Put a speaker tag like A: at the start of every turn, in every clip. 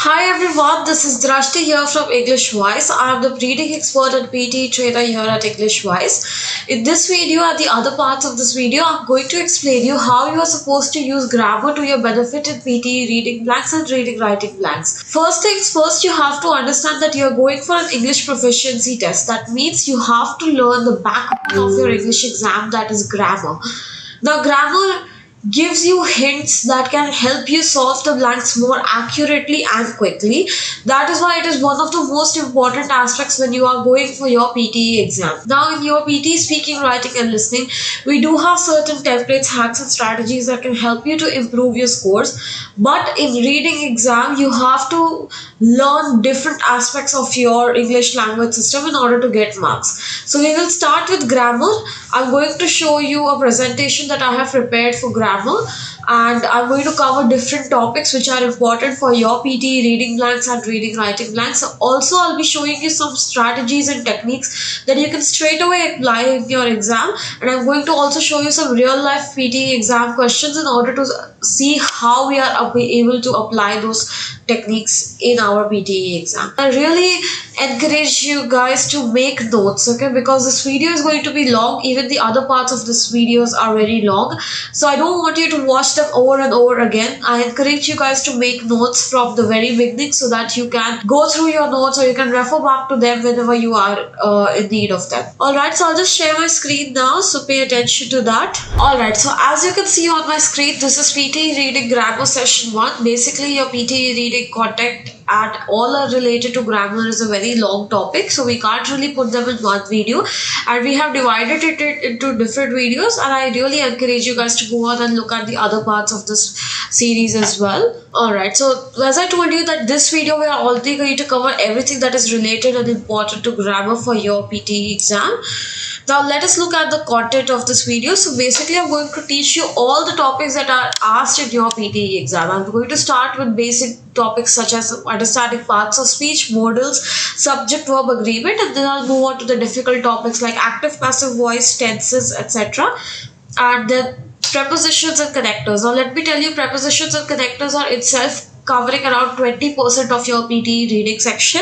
A: Hi everyone, this is Drashti here from EnglishWise. I am the reading expert and PTE trainer here at EnglishWise. In this video and the other parts of this video, I'm going to explain you how you are supposed to use grammar to your benefit in PTE reading blanks and reading writing blanks. First things first, you have to understand that you are going for an English proficiency test. That means you have to learn the backbone of your English exam, that is grammar. Now, grammar gives you hints that can help you solve the blanks more accurately and quickly. That is why it is one of the most important aspects when you are going for your PTE exam. Now, in your PTE speaking, writing, and listening, we do have certain templates, hacks, and strategies that can help you to improve your scores. But in reading exam, you have to learn different aspects of your English language system in order to get marks. So we will start with grammar. I'm going to show you a presentation that I have prepared for grammar, and I'm going to cover different topics which are important for your PTE reading blanks and reading writing blanks. Also, I'll be showing you some strategies and techniques that you can straight away apply in your exam, and I'm going to also show you some real life PTE exam questions in order to see how we are able to apply those techniques in our PTE exam. I really encourage you guys to make notes, okay, because this video is going to be long. Even the other parts of this videos are very long, so I don't want you to watch them over and over again. I encourage you guys to make notes from the very beginning so that you can go through your notes or you can refer back to them whenever you are in need of them. Alright, so I'll just share my screen now, so pay attention to that. Alright, so as you can see on my screen, this is PTE Reading Grammar Session 1. Basically, your PTE Reading content and all are related to grammar is a very long topic, so we can't really put them in one video, and we have divided it into different videos, and I really encourage you guys to go on and look at the other parts of this series as well. Alright, so as I told you that this video we are already going to cover everything that is related and important to grammar for your PTE exam. Now let us look at the content of this video. So basically I'm going to teach you all the topics that are asked in your PTE exam. I'm going to start with basic topics such as understanding parts of speech, modals, subject verb agreement, and then I'll move on to the difficult topics like active passive voice, tenses, etc. And then prepositions and connectors. Now let me tell you, prepositions and connectors are itself covering around 20% of your PTE reading section.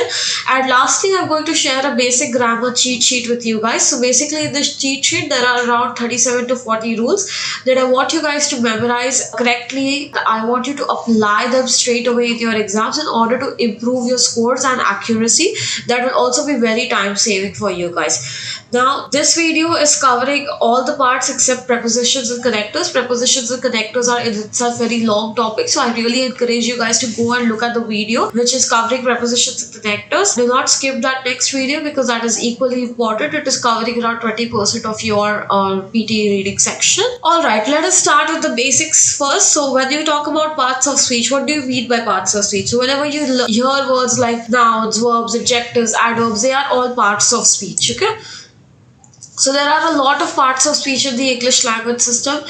A: And lastly, I'm going to share a basic grammar cheat sheet with you guys. So basically in this cheat sheet, there are around 37 to 40 rules that I want you guys to memorize correctly. I want you to apply them straight away in your exams in order to improve your scores and accuracy. That will also be very time saving for you guys. Now, this video is covering all the parts except prepositions and connectors. Prepositions and connectors are in itself very long topic, so I really encourage you guys to go and look at the video which is covering prepositions and connectors. Do not skip that next video because that is equally important. It is covering around 20% of your PTE reading section. Alright, let us start with the basics first. So when you talk about parts of speech, what do you mean by parts of speech? So whenever you hear words like nouns, verbs, adjectives, adverbs, they are all parts of speech, okay? So there are a lot of parts of speech in the English language system.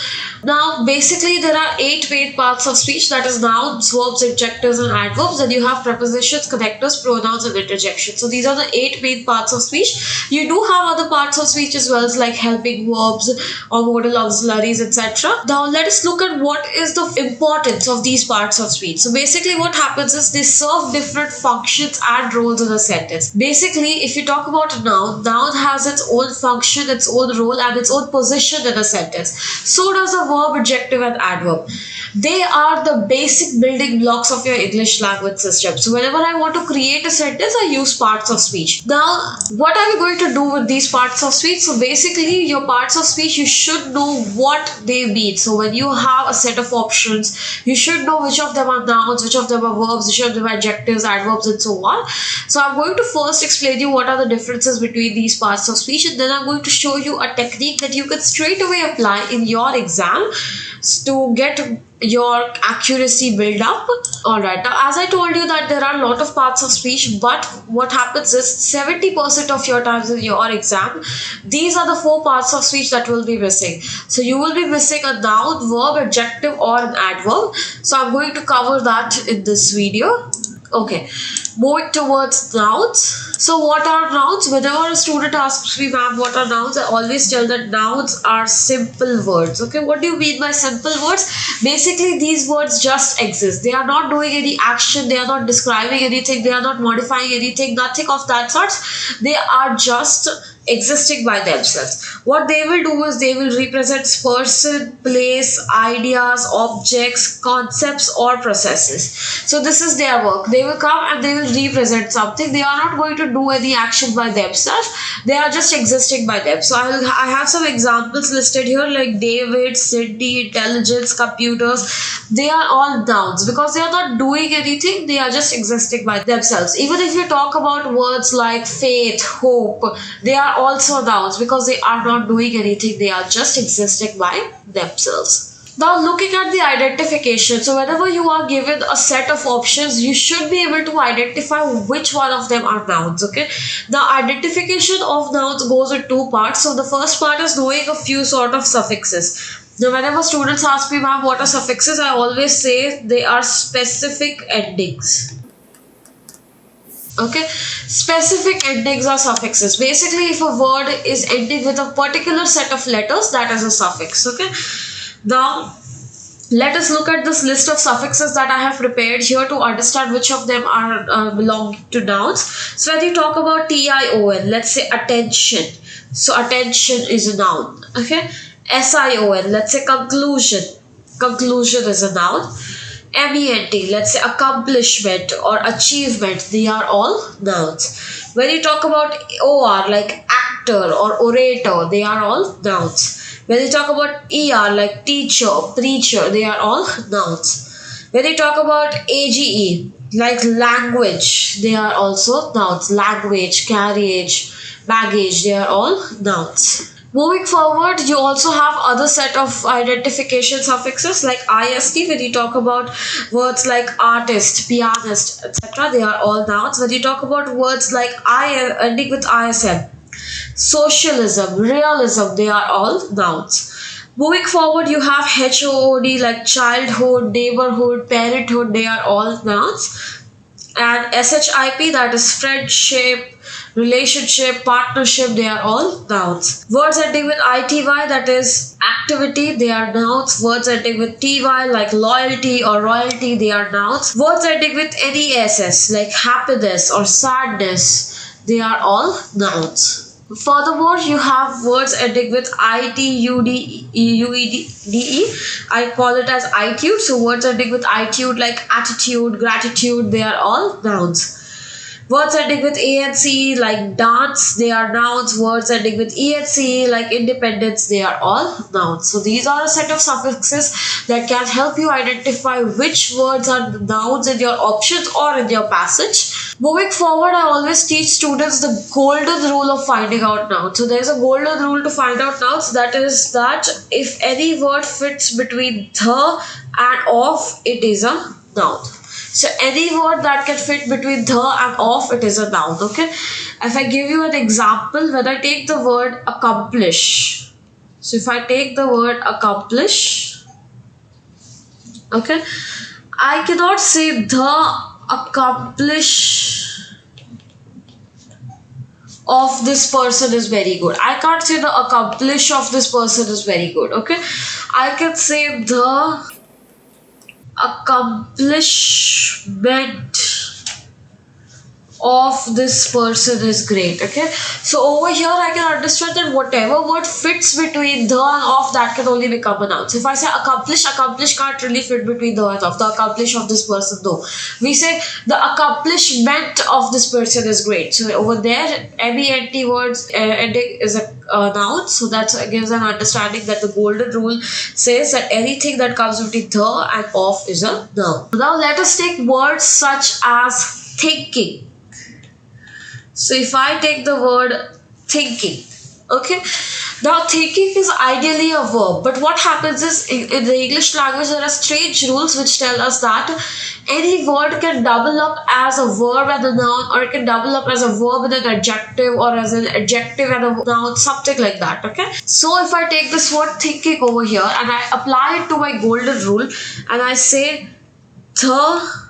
A: Now, basically, there are 8 main parts of speech, that is nouns, verbs, adjectives, and adverbs. Then you have prepositions, connectors, pronouns, and interjections. So these are the 8 main parts of speech. You do have other parts of speech as well, like helping verbs or modal auxiliaries, etc. Now, let us look at what is the importance of these parts of speech. So basically, what happens is they serve different functions and roles in a sentence. Basically, if you talk about a noun has its own function, its own role, and its own position in a sentence. So does a verb, adjective, and adverb. They are the basic building blocks of your English language system. So whenever I want to create a sentence, I use parts of speech. Now, what are we going to do with these parts of speech? So basically, your parts of speech, you should know what they mean. So when you have a set of options, you should know which of them are nouns, which of them are verbs, which of them are adjectives, adverbs, and so on. So I'm going to first explain you what are the differences between these parts of speech, and then I'm going to show you a technique that you can straight away apply in your exam to get your accuracy build up. Alright, now as I told you that there are a lot of parts of speech, but what happens is 70% of your times in your exam, these are the 4 parts of speech that will be missing. So you will be missing a noun, verb, adjective, or an adverb. So I'm going to cover that in this video. Okay, Moving towards nouns. So what are nouns? Whenever a student asks me, ma'am, what are nouns? I always tell that nouns are simple words. Okay, what do you mean by simple words? Basically, these words just exist. They are not doing any action. They are not describing anything. They are not modifying anything. Nothing of that sort. They are just existing by themselves. What they will do is they will represent person, place, ideas, objects, concepts or processes. So this is their work. They will come and they will represent something. They are not going to do any action by themselves. They are just existing by them. So I have some examples listed here like David, Cindy, intelligence, computers. They are all nouns because they are not doing anything. They are just existing by themselves. Even if you talk about words like faith, hope, they are also nouns because they are not doing anything. They are just existing by themselves. Now looking at the identification, so whenever you are given a set of options, you should be able to identify which one of them are nouns, okay? The identification of nouns goes in two parts. So the first part is knowing a few sort of suffixes. Now whenever students ask me, ma'am, what are suffixes, I always say they are specific endings. Okay, specific endings are suffixes. Basically, if a word is ending with a particular set of letters, that is a suffix. Okay, now let us look at this list of suffixes that I have prepared here to understand which of them are belonging to nouns. So when you talk about tion, let's say attention. So attention is a noun. Okay, sion, let's say conclusion. Conclusion is a noun. MENT, let's say accomplishment or achievement, they are all nouns. When you talk about OR, like actor or orator, they are all nouns. When you talk about ER, like teacher, preacher, they are all nouns. When you talk about AGE, like language, they are also nouns. Language, carriage, baggage, they are all nouns. Moving forward, you also have other set of identification suffixes like ist. When you talk about words like artist, pianist, etc., they are all nouns. When you talk about words like ending with ism, socialism, realism, they are all nouns. Moving forward, you have HOOD like childhood, neighborhood, parenthood, they are all nouns. And SHIP, that is friendship, relationship, partnership, they are all nouns. Words ending with ITY, that is activity, they are nouns. Words ending with TY like loyalty or royalty, they are nouns. Words ending with NESS like happiness or sadness, they are all nouns. Furthermore, you have words ending with ITUDE. I call it as ITUde. So words ending with ITUde like attitude, gratitude, they are all nouns. Words ending with ANC like dance, they are nouns. Words ending with ENC like independence, they are all nouns. So these are a set of suffixes that can help you identify which words are nouns in your options or in your passage. Moving forward, I always teach students the golden rule of finding out nouns. So there is a golden rule to find out nouns, that is that if any word fits between the and of, it is a noun. So any word that can fit between the and of, it is a noun. Okay. If I give you an example, when I take the word accomplish. So if I take the word accomplish, okay, I cannot say the accomplish of this person is very good. I can't say the accomplish of this person is very good. Okay. I can say the accomplishment of this person is great. Okay, so over here I can understand that whatever word fits between the and of, that can only become a noun. So if I say accomplish can't really fit between the and of. The accomplish of this person, though. We say the accomplishment of this person is great. So over there, MENT words ending is a noun. So that gives an understanding that the golden rule says that anything that comes between the and of is a noun. Now let us take words such as thinking. So if I take the word thinking, okay, now thinking is ideally a verb, but what happens is in the English language there are strange rules which tell us that any word can double up as a verb and a noun, or it can double up as a verb and an adjective, or as an adjective and a noun, something like that. Okay, so if I take this word thinking over here and I apply it to my golden rule and I say the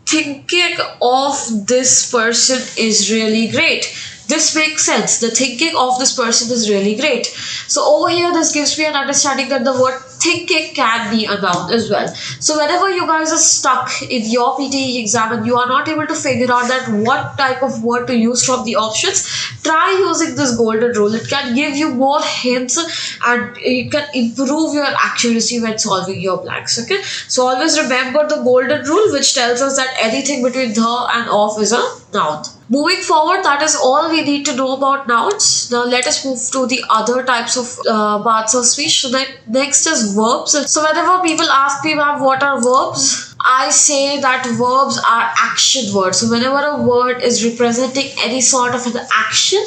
A: thinking of this person is really great. This makes sense. The thinking of this person is really great. So over here, this gives me an understanding that the word thinking can be a noun as well. So whenever you guys are stuck in your PTE exam and you are not able to figure out that what type of word to use from the options, try using this golden rule. It can give you more hints and it can improve your accuracy when solving your blanks. Okay, so always remember the golden rule, which tells us that anything between the and of is a noun. Moving forward, that is all we need to know about nouns. Now let us move to the other types of parts of speech. So next is verbs. So whenever people ask me, ma'am, what are verbs? I say that verbs are action words. So whenever a word is representing any sort of an action,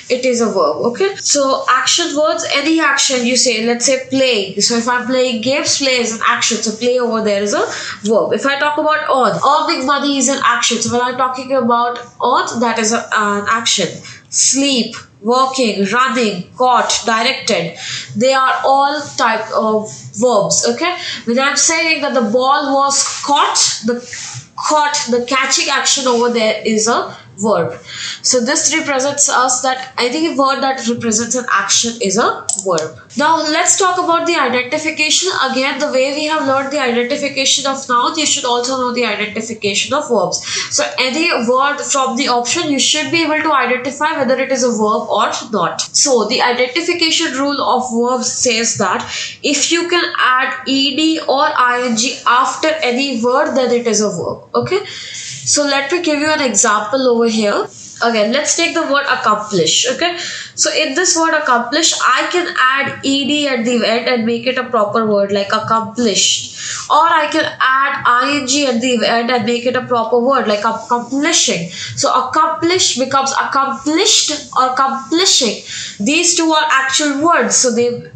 A: it is a verb. Okay. So action words, any action you say, let's say playing. So if I'm playing games, play is an action. So play over there is a verb. If I talk about earning money is an action. So when I'm talking about earn, that is an action. Sleep, working, running, caught, directed, they are all type of verbs. Okay, when I'm saying that the ball was caught, the catching action over there is a verb. So this represents us that any word that represents an action is a verb. Now let's talk about the identification. Again, the way we have learned the identification of nouns, you should also know the identification of verbs. So any word from the option, you should be able to identify whether it is a verb or not. So the identification rule of verbs says that if you can add ed or ing after any word, then it is a verb. Okay, so let me give you an example over here. Again, let's take the word accomplish. Okay, so in this word accomplish, I can add ed at the end and make it a proper word like accomplished, or I can add ing at the end and make it a proper word like accomplishing. So accomplish becomes accomplished or accomplishing. These two are actual words, so they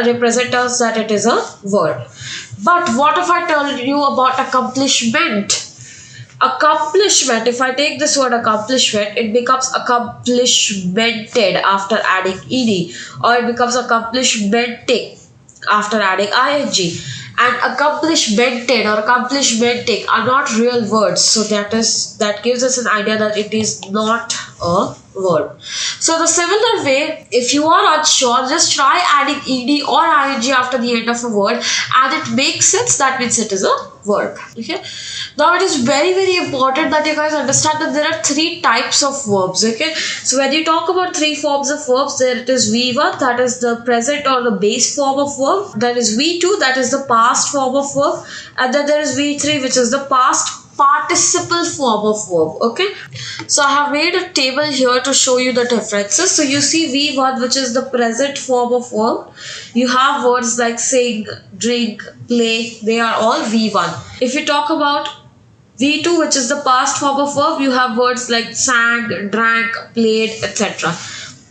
A: represent us that it is a word. But what if I tell you about accomplishment? Accomplishment, if I take this word accomplishment, it becomes accomplishmented after adding ed, or it becomes accomplishmenting after adding ing. And accomplishmented or accomplishmenting are not real words, so that gives us an idea that it is not a word. So the similar way, if you are unsure, just try adding ed or ing after the end of a word and it makes sense, that means it is a verb. Okay, now it is very important that you guys understand that there are three types of verbs. Okay, so when you talk about three forms of verbs, there it is v1, that is the present or the base form of verb, then is v2, that is the past form of verb, and then there is v3, which is the past participle form of verb. Okay, so I have made a table here to show you the differences. So you see v1, which is the present form of verb, you have words like sing, drink, play, they are all v1. If you talk about v2, which is the past form of verb, you have words like sang, drank, played, etc.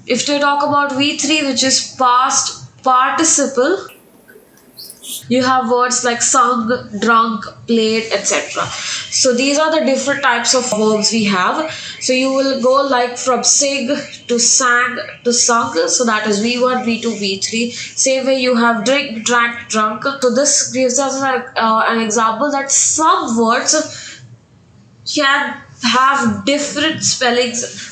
A: If you talk about v3, which is past participle, you have words like sung, drunk, played, etc. So these are the different types of verbs we have. So you will go like from sing to sang to sung. So that is v1, v2, v3. Same way you have drink, drank, drunk. So this gives us an example that some words can have different spellings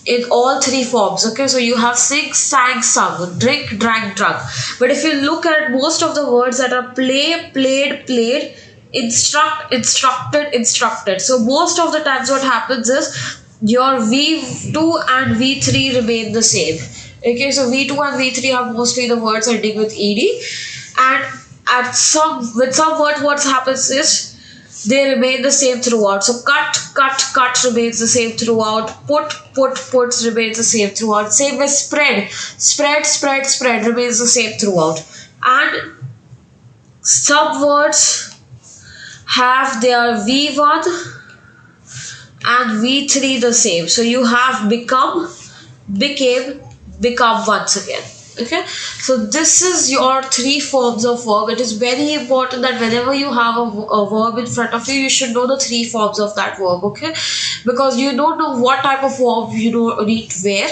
A: in all three forms. Okay, so you have sing, sang, sung, drink, drank, drunk. But if you look at most of the words that are play, played, played, instruct, instructed, instructed. So most of the times what happens is your v2 and v3 remain the same. Okay, so v2 and v3 are mostly the words ending with ed, and with some words what happens is they remain the same throughout. So cut remains the same throughout. Puts remains the same throughout. Same with spread remains the same throughout. And some words have their v1 and v3 the same. So you have become, became, become once again. Okay, so this is your three forms of verb. It is very important that whenever you have a verb in front of you, you should know the three forms of that verb. Okay, because you don't know what type of verb you need where.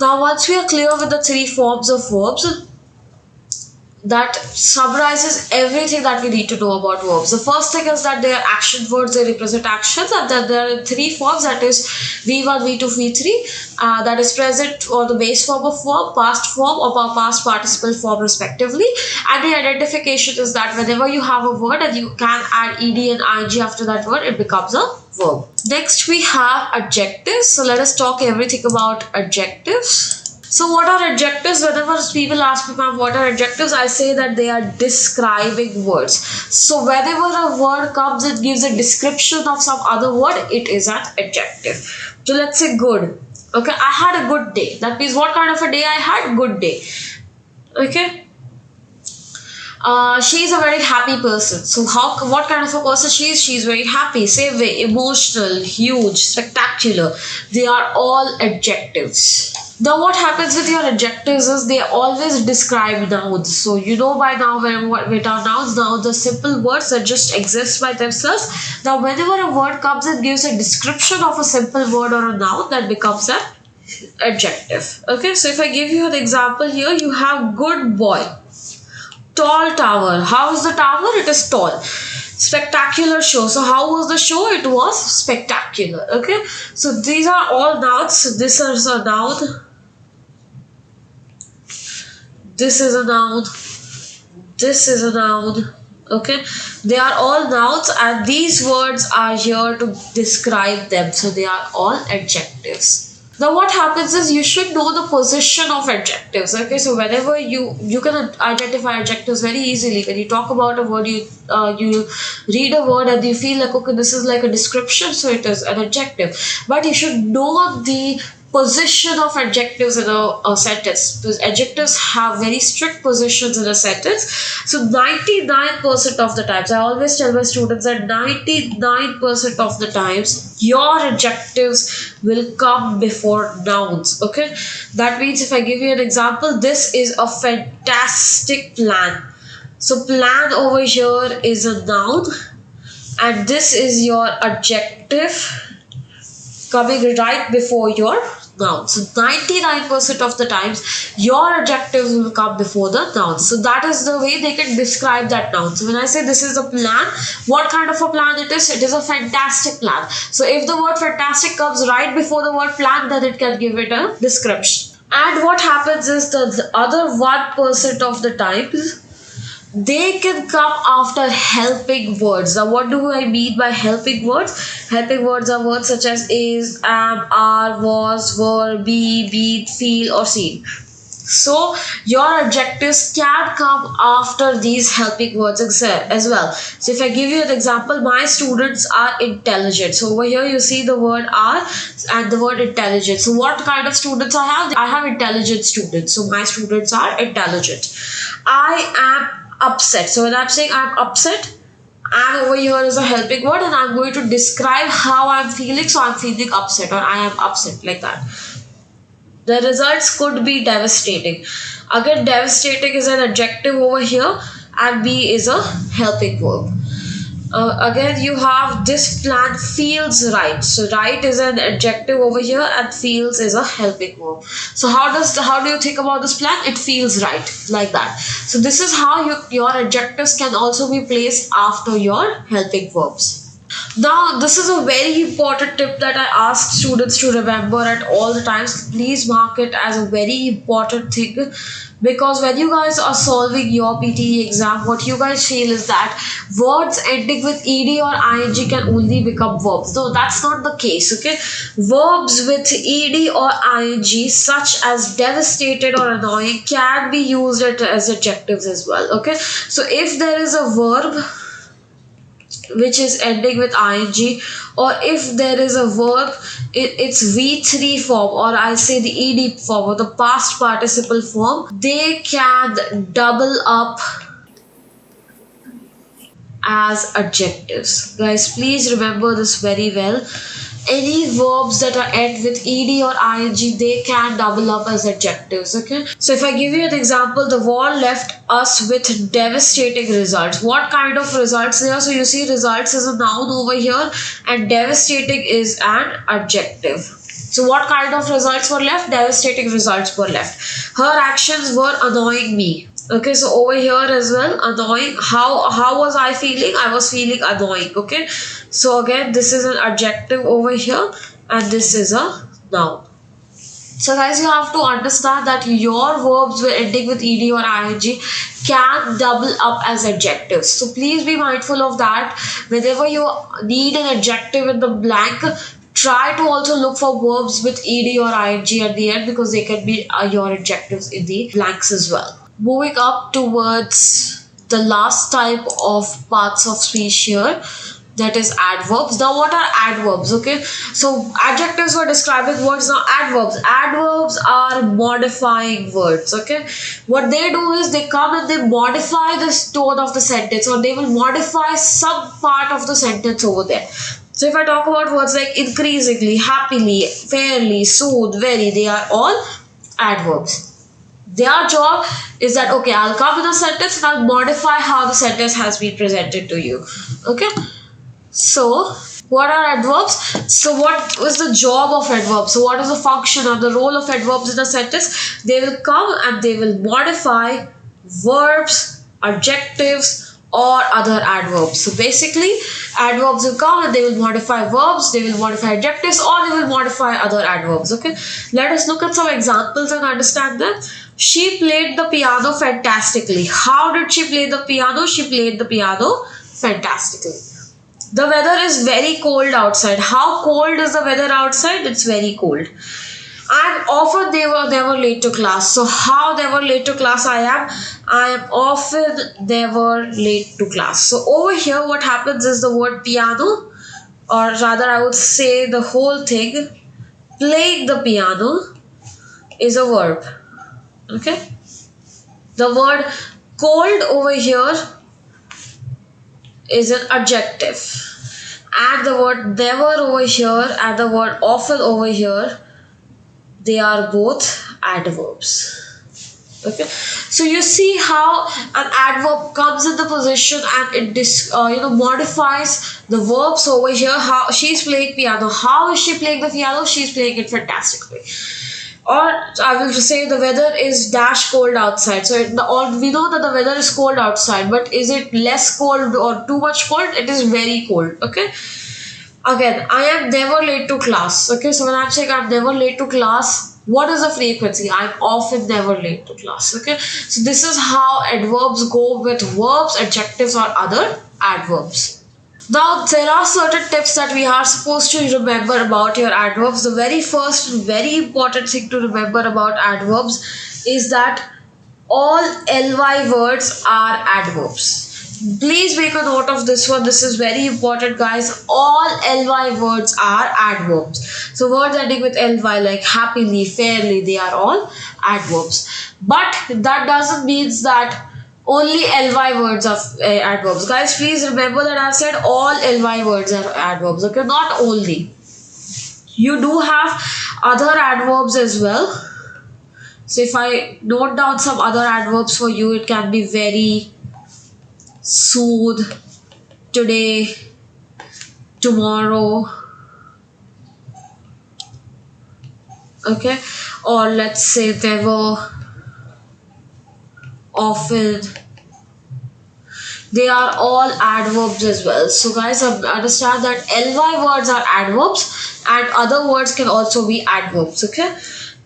A: Now once we are clear with the three forms of verbs, that summarizes everything that we need to know about verbs. The first thing is that they are action words, they represent actions, and then there are three forms, that is V1, V2, V3, that is present or the base form of verb, past form or past participle form respectively. And the identification is that whenever you have a word and you can add ed and ing after that word, it becomes a verb. Next we have adjectives. So let us talk everything about adjectives. So what are adjectives? Whenever people ask me, ma'am, what are adjectives? I say that they are describing words. So whenever a word comes and gives a description of some other word, it is an adjective. So let's say good. Okay, I had a good day. That means what kind of a day I had? Good day. Okay. She is a very happy person. So what kind of a person she is? She is very happy. Same way, emotional, huge, spectacular. They are all adjectives. Now what happens with your adjectives is they always describe nouns. So you know by now with our nouns, now the simple words that just exist by themselves. Now whenever a word comes and gives a description of a simple word or a noun, that becomes an adjective. Okay, so if I give you an example here, you have good boy. Tall tower. How is the tower? It is tall. Spectacular show. So how was the show? It was spectacular. Okay, so these are all nouns. So this is a noun. This is a noun. This is a noun. Okay, they are all nouns and these words are here to describe them. So they are all adjectives. Now what happens is you should know the position of adjectives. Okay, so whenever you can identify adjectives very easily. When you talk about a word, you read a word and you feel like, okay, this is like a description, so it is an adjective. But you should know the position of adjectives in a sentence, because adjectives have very strict positions in a sentence. So 99% of the times, I always tell my students that 99% of the times your adjectives will come before nouns. Okay, that means if I give you an example, this is a fantastic plan. So plan over here is a noun and this is your adjective coming right before your noun. So 99% of the times your adjectives will come before the noun. So that is the way they can describe that noun. So when I say this is a plan, what kind of a plan it is? It is a fantastic plan. So if the word fantastic comes right before the word plan, then it can give it a description. And what happens is the other 1% of the times they can come after helping words. Now what do I mean by helping words? Helping words are words such as is, am, are, was, were, be, been, feel or seen. So your adjectives can come after these helping words as well. So if I give you an example, my students are intelligent. So over here you see the word are and the word intelligent. So what kind of students I have? I have intelligent students. So my students are intelligent. I am upset. So when I'm saying I'm upset, and over here is a helping word and I'm going to describe how I'm feeling. So I'm feeling upset or I am upset, like that. The results could be devastating. Again, devastating is an adjective over here and be is a helping verb. Again, you have this plan feels right. So right is an adjective over here and feels is a helping verb. So how do you think about this plan? It feels right, like that. So this is how your adjectives can also be placed after your helping verbs. Now, this is a very important tip that I ask students to remember at all the times. Please mark it as a very important thing, because when you guys are solving your PTE exam, what you guys feel is that words ending with ed or ing can only become verbs. No, that's not the case. Okay, verbs with ed or ing such as devastated or annoying can be used as adjectives as well. Okay, so if there is a verb which is ending with ing, or if there is a verb, it's V3 form, or I say the ed form or the past participle form, they can double up as adjectives. Guys, please remember this very well. Any verbs that are end with ed or ing, they can double up as adjectives. Okay, so if I give you an example, the war left us with devastating results. What kind of results there? So you see results is a noun over here and devastating is an adjective. So what kind of results were left? Devastating results were left. Her actions were annoying me. Okay, so over here as well, annoying. How was I feeling? I was feeling annoying. Okay, so again, this is an adjective over here, and this is a noun. So guys, you have to understand that your verbs ending with ed or ing can double up as adjectives. So please be mindful of that. Whenever you need an adjective in the blank, try to also look for verbs with ed or ing at the end, because they can be your adjectives in the blanks as well. Moving up towards the last type of parts of speech here, that is adverbs. Now what are adverbs? Okay, so adjectives were describing words. Now adverbs are modifying words. Okay, what they do is they come and they modify the tone of the sentence, or they will modify some part of the sentence over there. So if I talk about words like increasingly, happily, fairly, soon, very, they are all adverbs. Their job is that, okay, I'll come with a sentence and I'll modify how the sentence has been presented to you. Okay, so what are adverbs? So what is the job of adverbs? So what is the function or the role of adverbs in a sentence? They will come and they will modify verbs, adjectives, or other adverbs. So basically, adverbs will come and they will modify verbs, they will modify adjectives, or they will modify other adverbs. Okay, let us look at some examples and understand them. She played the piano fantastically. How did she play the piano? She played the piano fantastically. The weather is very cold outside. How cold is the weather outside? It's very cold. And often they were late to class. So how they were late to class I am often never late to class. So over here what happens is the word piano, or rather I would say the whole thing, playing the piano, is a verb. Okay. The word cold over here is an adjective. And the word never over here and the word often over here, they are both adverbs. Okay, so you see how an adverb comes in the position and it modifies the verbs over here. How she's playing piano. How is she playing the piano? She's playing it fantastically. Or I will just say the weather is dash cold outside. So we know that the weather is cold outside, but is it less cold or too much cold? It is very cold. Okay. Again, I am never late to class. Okay, so when I'm saying I'm never late to class, what is the frequency? I'm often never late to class. Okay, so this is how adverbs go with verbs, adjectives, or other adverbs. Now, there are certain tips that we are supposed to remember about your adverbs. The very first, very important thing to remember about adverbs is that all ly words are adverbs. Please make a note of this one. This is very important, guys. All ly words are adverbs. So words ending with ly like happily, fairly, they are all adverbs. But that doesn't mean that only ly words are adverbs. Guys, please remember that I've said all ly words are adverbs. Okay, not only. You do have other adverbs as well. So if I note down some other adverbs for you, it can be very, soon, today, tomorrow. Okay, or let's say never, often. They are all adverbs as well. So guys, understand that ly words are adverbs and other words can also be adverbs. Okay.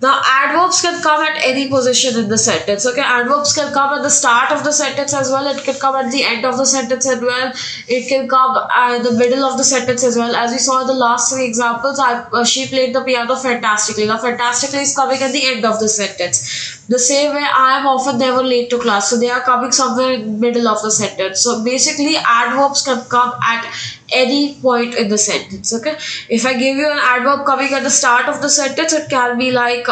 A: Now, adverbs can come at any position in the sentence. Okay, adverbs can come at the start of the sentence as well. It can come at the end of the sentence as well. It can come in the middle of the sentence as well. As we saw in the last three examples, she played the piano fantastically. Now, fantastically is coming at the end of the sentence. The same way, I am often never late to class. So, they are coming somewhere in the middle of the sentence. So, basically, adverbs can come at any point in the sentence. Okay, if I give you an adverb coming at the start of the sentence, it can be like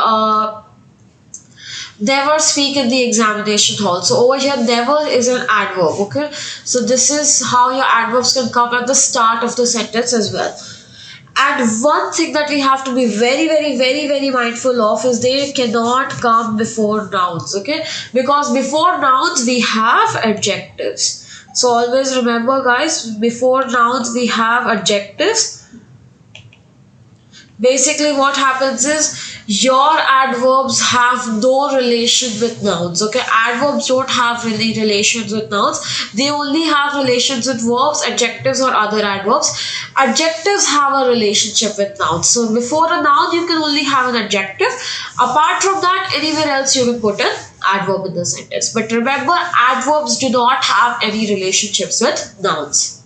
A: never speak in the examination hall. So over here never is an adverb. Okay, so this is how your adverbs can come at the start of the sentence as well. And one thing that we have to be very mindful of is they cannot come before nouns. Okay, because before nouns we have adjectives. So always remember, guys, before nouns we have adjectives. Basically what happens is your adverbs have no relation with nouns. Okay, adverbs don't have really relations with nouns. They only have relations with verbs, adjectives, or other adverbs. Adjectives have a relationship with nouns. So before a noun you can only have an adjective. Apart from that, anywhere else you can put an adverb in the sentence. But remember, adverbs do not have any relationships with nouns.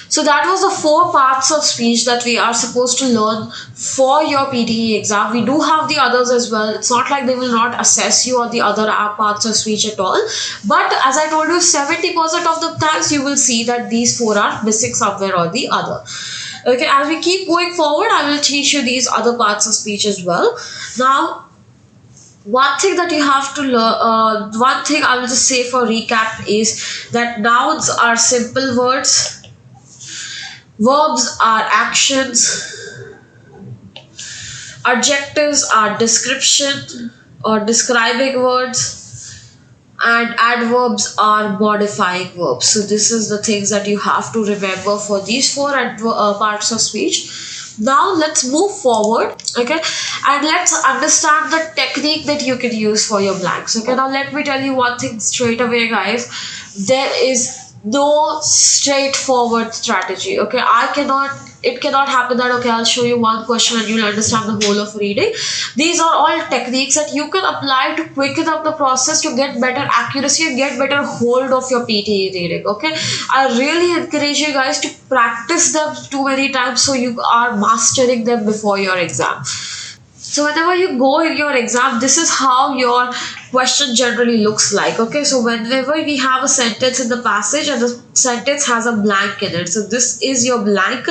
A: So that was the 4 parts of speech that we are supposed to learn for your PTE exam. We do have the others as well. It's not like they will not assess you on the other parts of speech at all. But as I told you, 70% of the times you will see that these 4 are missing somewhere or the other. Okay, as we keep going forward, I will teach you these other parts of speech as well. Now, one thing that you have to learn, one thing I will just say for recap is that nouns are simple words. Verbs are actions, adjectives are description or describing words, and adverbs are modifying verbs. So this is the things that you have to remember for these 4 parts of speech. Now let's move forward, okay, and let's understand the technique that you can use for your blanks. Okay, now let me tell you one thing straight away, guys. There is no straightforward strategy. Okay, it cannot happen that, okay, I'll show you one question and you'll understand the whole of reading. These are all techniques that you can apply to quicken up the process, to get better accuracy and get better hold of your PTE reading. Okay, I really encourage you guys to practice them too many times so you are mastering them before your exam. So whenever you go in your exam, this is how your question generally looks like. Okay, so whenever we have a sentence in the passage and the sentence has a blank in it, so this is your blank.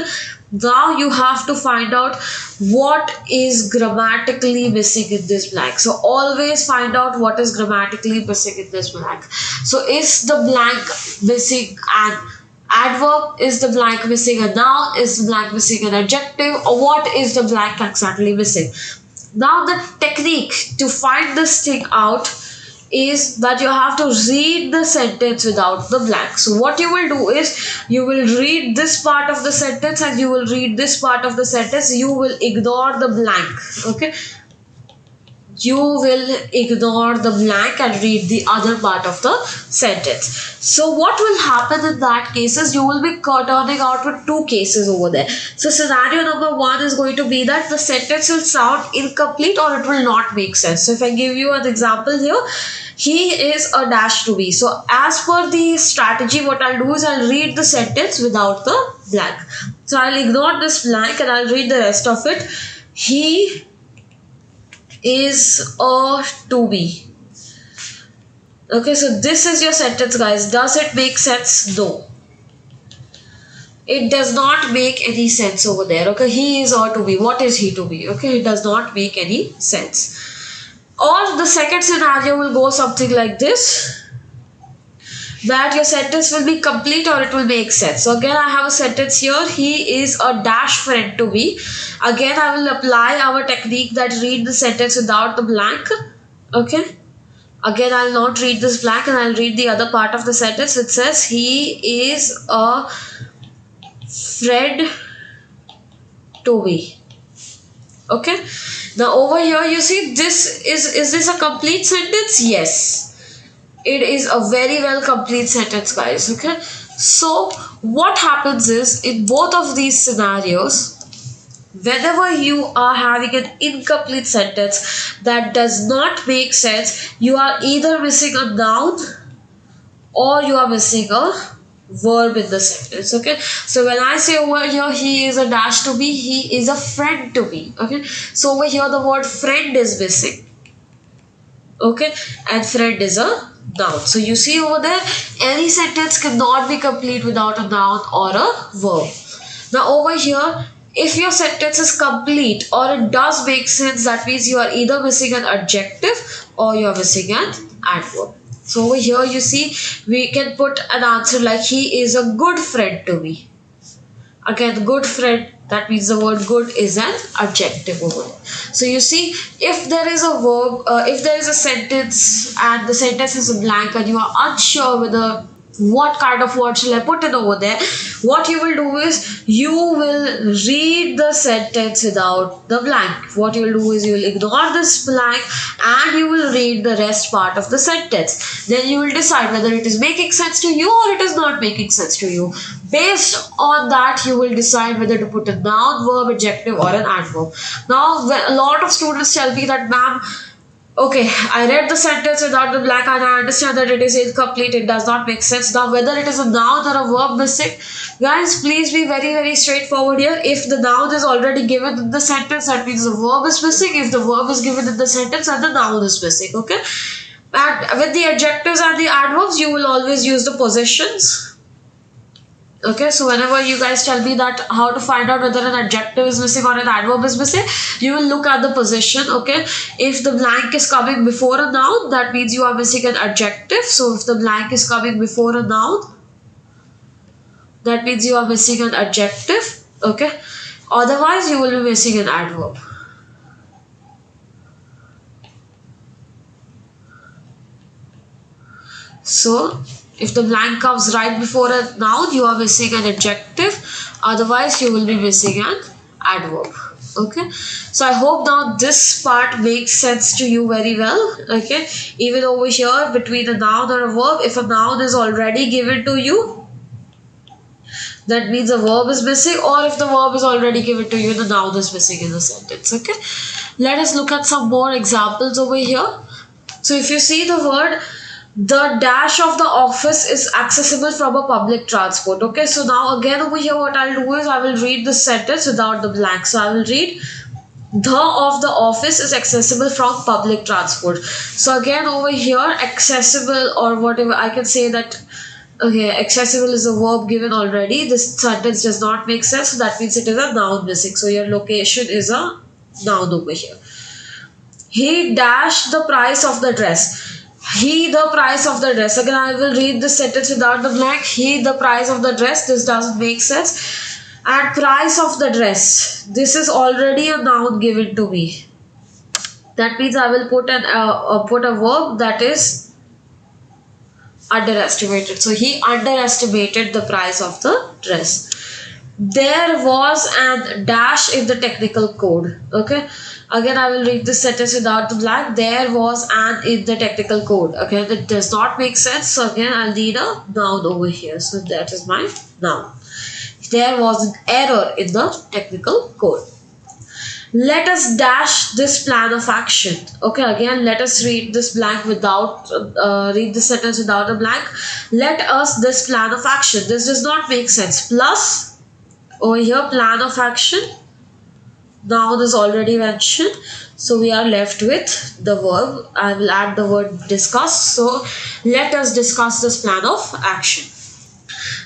A: Now you have to find out what is grammatically missing in this blank. So always find out what is grammatically missing in this blank. So is the blank missing an adverb? Is the blank missing a noun? Is the blank missing an adjective? Or what is the blank exactly missing? Now the technique to find this thing out is that you have to read the sentence without the blank. So what you will do is you will read this part of the sentence and you will read this part of the sentence. You will ignore the blank. Okay, you will ignore the blank and read the other part of the sentence. So what will happen in that case is you will be turning out with 2 cases over there. So scenario number 1 is going to be that the sentence will sound incomplete or it will not make sense. So if I give you an example here, he is a dash to be. So as per the strategy, what I'll do is I'll read the sentence without the blank. So I'll ignore this blank and I'll read the rest of it. He is a to be. Okay, so this is your sentence, guys. Does it make sense? No. It does not make any sense over there. Okay, he is or to be. What is he to be? Okay, it does not make any sense. Or the second scenario will go something like this, that your sentence will be complete or it will make sense. So again, I have a sentence here. He is a dash friend to me. Again, I will apply our technique that read the sentence without the blank. Okay. Again, I'll not read this blank and I'll read the other part of the sentence. It says he is a friend to me. Okay. Now over here, you see this is this a complete sentence? Yes. It is a very well complete sentence, guys. Okay, so what happens is in both of these scenarios, whenever you are having an incomplete sentence that does not make sense, you are either missing a noun or you are missing a verb in the sentence. Okay, so when I say over here he is a dash to be, he is a friend to me. Okay, so over here the word friend is missing. Okay, and friend is a noun. So you see over there, any sentence cannot be complete without a noun or a verb. Now over here, if your sentence is complete or it does make sense, that means you are either missing an adjective or you are missing an adverb. So over here you see, we can put an answer like he is a good friend to me. Again, good friend, that means the word good is an adjective over there. So you see, if there is a verb, if there is a sentence and the sentence is a blank and you are unsure whether what kind of word shall I put in over there? What you will do is you will read the sentence without the blank. What you will do is you will ignore this blank and you will read the rest part of the sentence. Then you will decide whether it is making sense to you or it is not making sense to you. Based on that, you will decide whether to put a noun, verb, adjective or an adverb. Now, a lot of students tell me that, ma'am, okay, I read the sentence without the blank and I understand that it is incomplete, it does not make sense. Now, whether it is a noun or a verb missing, guys, please be very, very straightforward here. If the noun is already given in the sentence, that means the verb is missing. If the verb is given in the sentence, then the noun is missing, okay? And with the adjectives and the adverbs, you will always use the possessions. Okay, so whenever you guys tell me that how to find out whether an adjective is missing or an adverb is missing, you will look at the position. Okay, if the blank is coming before a noun, that means you are missing an adjective. So if the blank is coming before a noun, that means you are missing an adjective. Okay, otherwise you will be missing an adverb. So if the blank comes right before a noun, you are missing an adjective. Otherwise, you will be missing an adverb. Okay. So I hope now this part makes sense to you very well. Okay. Even over here, between a noun or a verb, if a noun is already given to you, that means a verb is missing, or if the verb is already given to you, the noun is missing in the sentence. Okay. Let us look at some more examples over here. So if you see the word, the dash of the office is accessible from a public transport. Okay, so now again over here what I'll do is I will read the sentence without the blank. So I will read the of the office is accessible from public transport. So again over here accessible or whatever, I can say that, okay, accessible is a verb given already. This sentence does not make sense. So that means it is a noun missing. So your location is a noun over here. He dashed the price of the dress. He the price of the dress. Again, I will read this sentence without the blank. He the price of the dress. This doesn't make sense. And price of the dress. This is already a noun given to me. That means I will put a verb that is underestimated. So he underestimated the price of the dress. There was an dash in the technical code. Okay. Again, I will read this sentence without the blank. There was an in the technical code. Okay, that does not make sense. So again, I'll need a noun over here. So that is my noun. There was an error in the technical code. Let us dash this plan of action. Okay, again, let us read this blank without, read the sentence without a blank. Let us this plan of action. This does not make sense. Plus, over here, plan of action. Noun is already mentioned, so we are left with the verb. I will add the word discuss. So let us discuss this plan of action.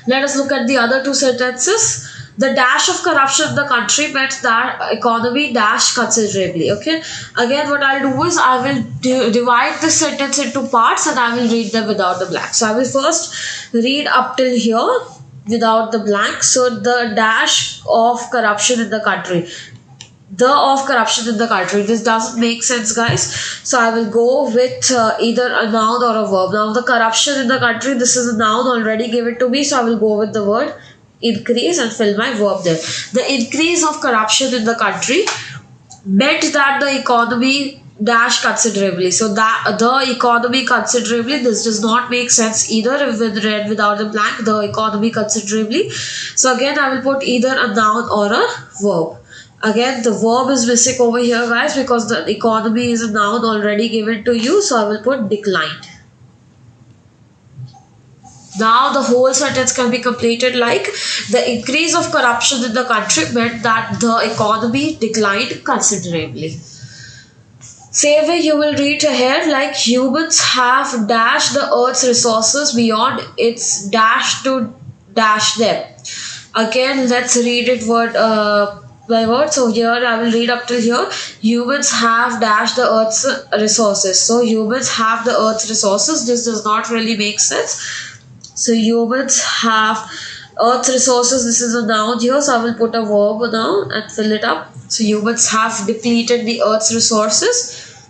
A: Let us look at the other two sentences. The dash of corruption in the country meant that economy dashed considerably. Okay. Again, what I'll do is I will divide this sentence into parts and I will read them without the blank. So I will first read up till here without the blank. So the dash of corruption in the country. The of corruption in the country. This doesn't make sense, guys. So I will go with either a noun or a verb. Now the corruption in the country, this is a noun already given to me. So I will go with the word increase and fill my verb there. The increase of corruption in the country meant that the economy dashed considerably. So that the economy considerably, this does not make sense either if read without the blank. The economy considerably. So again, I will put either a noun or a verb. Again, the verb is missing over here, guys, because the economy is a noun already given to you. So I will put declined. Now the whole sentence can be completed like the increase of corruption in the country meant that the economy declined considerably. Same way you will read ahead like humans have dashed the earth's resources beyond its dash to dash them. Again, let's read it word by word. So here I will read up to here. Humans have dashed the earth's resources. So humans have the earth's resources. This does not really make sense. So humans have earth's resources. This is a noun here. So I will put a verb now and fill it up. So humans have depleted the earth's resources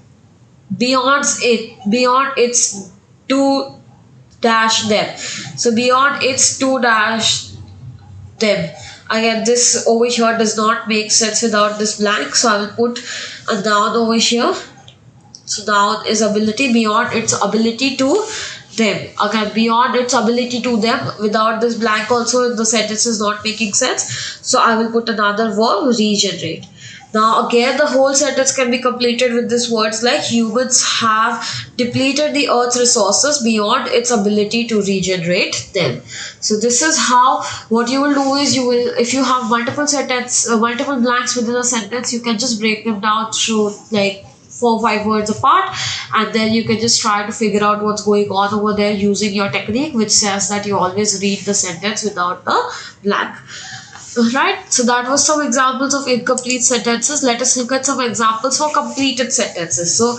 A: beyond its to dash them. So beyond it's to dash them. Again, this over here does not make sense without this blank, so I will put a noun over here. So noun is ability, beyond its ability to them. Again, beyond its ability to them, without this blank also the sentence is not making sense. So I will put another verb, regenerate. Now again, the whole sentence can be completed with these words like humans have depleted the earth's resources beyond its ability to regenerate them. So this is how, what you will do is, you will, if you have multiple blanks within a sentence, you can just break them down through like 4-5 words apart, and then you can just try to figure out what's going on over there using your technique, which says that you always read the sentence without the blank. Right, so that was some examples of incomplete sentences. Let us look at some examples for completed sentences. So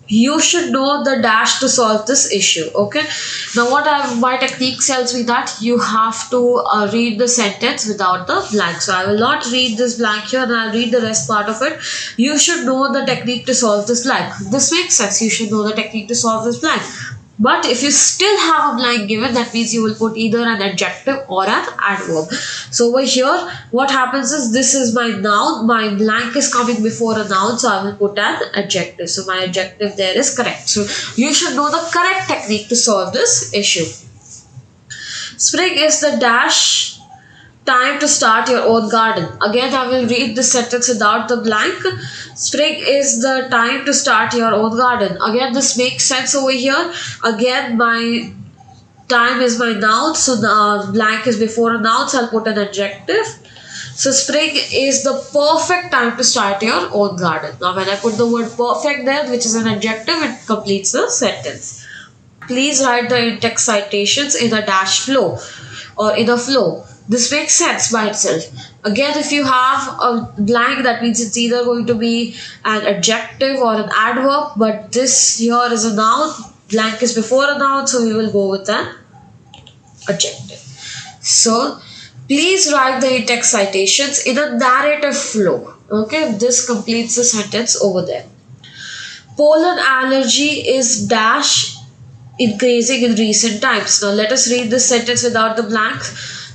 A: you should know the dash to solve this issue. Okay, now my technique tells me that you have to read the sentence without the blank. So I will not read this blank here, and I'll read the rest part of it. You should know the technique to solve this blank. This makes sense. You should know the technique to solve this blank. But if you still have a blank given, that means you will put either an adjective or an adverb. So over here, what happens is, this is my noun, my blank is coming before a noun, so I will put an adjective. So my adjective there is correct. So you should know the correct technique to solve this issue. Spring is the dash time to start your own garden. Again, I will read the sentence without the blank. Spring is the time to start your own garden. Again, this makes sense over here. Again, my time is my noun, so the blank is before a noun, so I'll put an adjective. So spring is the perfect time to start your own garden. Now when I put the word perfect there, which is an adjective, it completes the sentence. Please write the in-text citations in a dash flow or in a flow. This makes sense by itself. Again, if you have a blank, that means it's either going to be an adjective or an adverb, but this here is a noun, blank is before a noun, so we will go with an adjective. So please write the in-text citations in a narrative flow. Okay, this completes the sentence over there. Pollen allergy is dash increasing in recent times. Now let us read this sentence without the blank.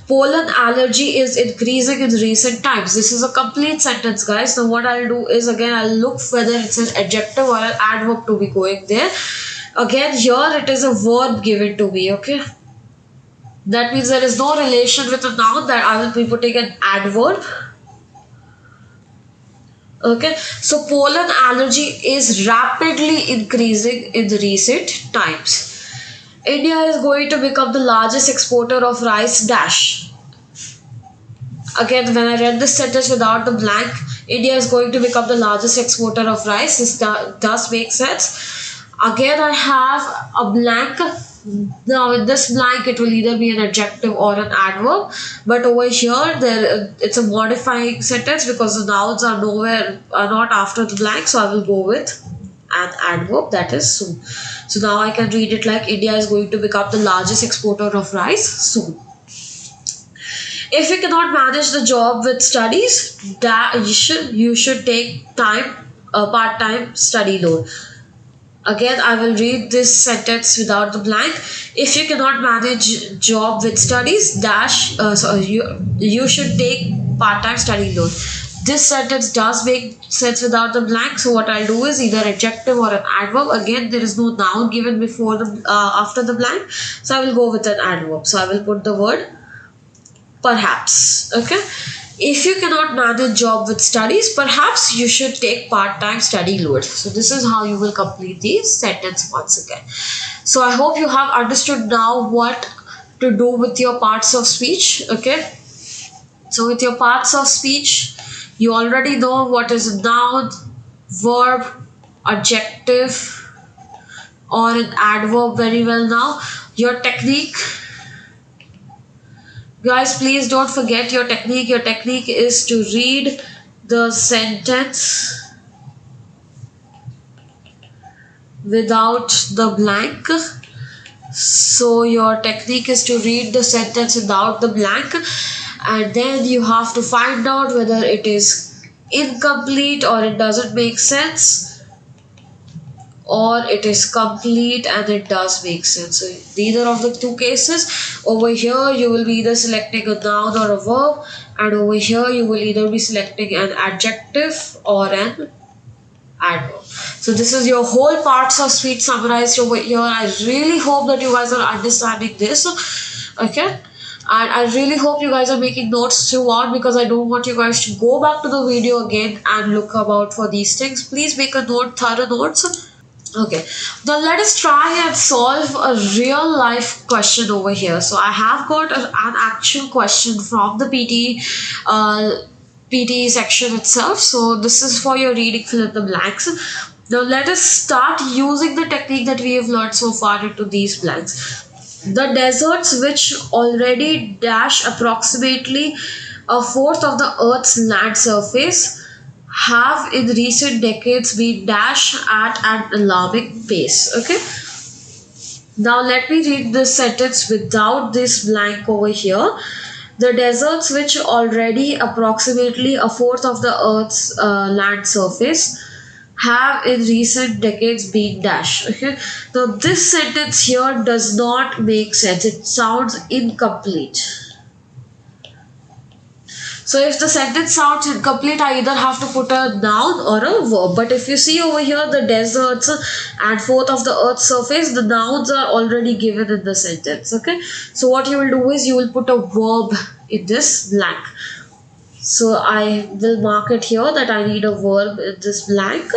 A: Pollen allergy is increasing in recent times. This is a complete sentence, guys. Now what I'll do is, again, I'll look whether it's an adjective or an adverb to be going there. Again, here it is a verb given to me, okay? That means there is no relation with a noun, that I will be putting an adverb. Okay, so pollen allergy is rapidly increasing in the recent times. India is going to become the largest exporter of rice dash. Again, when I read this sentence without the blank, India is going to become the largest exporter of rice. This does make sense. Again, I have a blank. Now with this blank, it will either be an adjective or an adverb. But over here, it's a modifying sentence because the nouns are not after the blank. So I will go with an adverb, that is soon. So now I can read it like India is going to become the largest exporter of rice soon. If you cannot manage the job with studies, you should take part-time study loan. Again, I will read this sentence without the blank. If you cannot manage job with studies, you should take part-time study loan. This sentence does make sense without the blank. So what I'll do is either adjective or an adverb. Again, there is no noun given before after the blank, so I will go with an adverb. So I will put the word perhaps. Okay. If you cannot manage job with studies, perhaps you should take part-time study load. So this is how you will complete the sentence once again. So I hope you have understood now what to do with your parts of speech. Okay. So with your parts of speech, you already know what is a noun, verb, adjective, or an adverb very well now. Your technique. Guys, please don't forget your technique. Your technique is to read the sentence without the blank. So your technique is to read the sentence without the blank, and then you have to find out whether it is incomplete or it doesn't make sense, or it is complete and it does make sense. So neither of the two cases. Over here you will be either selecting a noun or a verb, and over here you will either be selecting an adjective or an adverb. So this is your whole parts of speech summarized over here. I really hope that you guys are understanding this. Okay, and I really hope you guys are making notes throughout, because I don't want you guys to go back to the video again and look about for these things. Please make a note, thorough notes. Okay, now let us try and solve a real life question over here. So I have got an actual question from the PTE section itself. So this is for your reading fill in the blanks. Now let us start using the technique that we have learned so far into these blanks. The deserts which already dash approximately a fourth of the Earth's land surface have in recent decades been dashed at an alarming pace. Okay. Now let me read this sentence without this blank over here. The deserts which already approximately a fourth of the Earth's land surface have in recent decades been dashed. Okay. Now this sentence here does not make sense. It sounds incomplete. So if the sentence sounds incomplete, I either have to put a noun or a verb. But if you see over here, the deserts and fourth of the Earth's surface, the nouns are already given in the sentence. Okay. So what you will do is you will put a verb in this blank. So I will mark it here that I need a verb in this blank.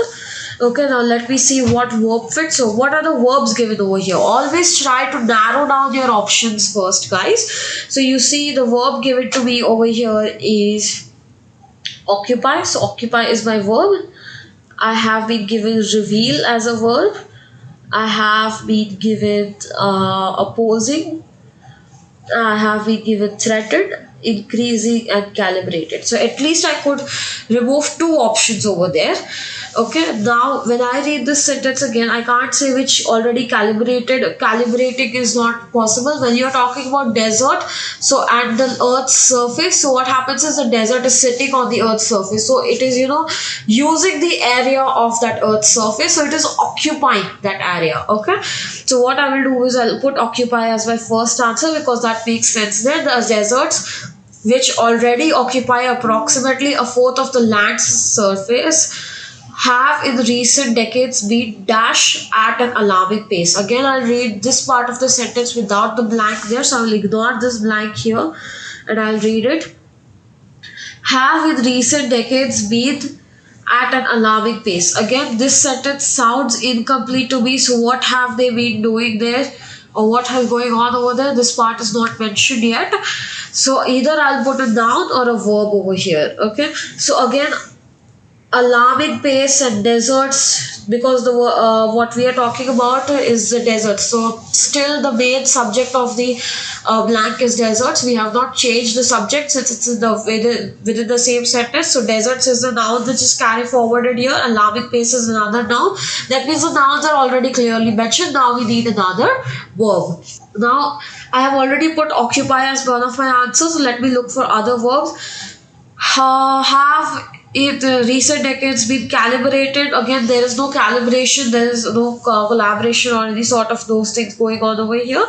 A: Okay, now let me see what verb fits. So what are the verbs given over here? Always try to narrow down your options first, guys. So you see the verb given to me over here is occupy. So occupy is my verb. I have been given reveal as a verb. I have been given opposing. I have been given threatened, increasing and calibrated. So at least I could remove two options over there. Okay, now when I read this sentence again, I can't say which already calibrated. Calibrating is not possible when you're talking about desert. So at the Earth's surface, so what happens is the desert is sitting on the Earth's surface. So it is, using the area of that Earth's surface. So it is occupying that area. Okay, so what I will do is I'll put occupy as my first answer, because that makes sense there. The deserts which already occupy approximately a fourth of the land's surface have in recent decades been dashed at an alarming pace. Again, I'll read this part of the sentence without the blank there. So I will ignore this blank here and I'll read it. Have in recent decades been at an alarming pace. Again, this sentence sounds incomplete to me. So what have they been doing there? Or what is going on over there? This part is not mentioned yet. So either I'll put a noun or a verb over here. Okay. So again, alarming pace and deserts, because the what we are talking about is the desert. So still the main subject of the blank is deserts. We have not changed the subject since it's in the within the same sentence. So deserts is the noun which is carried forwarded here. Alarming pace is another noun. That means the nouns are already clearly mentioned. Now we need another verb. Now I have already put occupy as one of my answers. So let me look for other verbs. Have in the recent decades been calibrated. Again, there is no calibration, there is no collaboration or any sort of those things going on over here.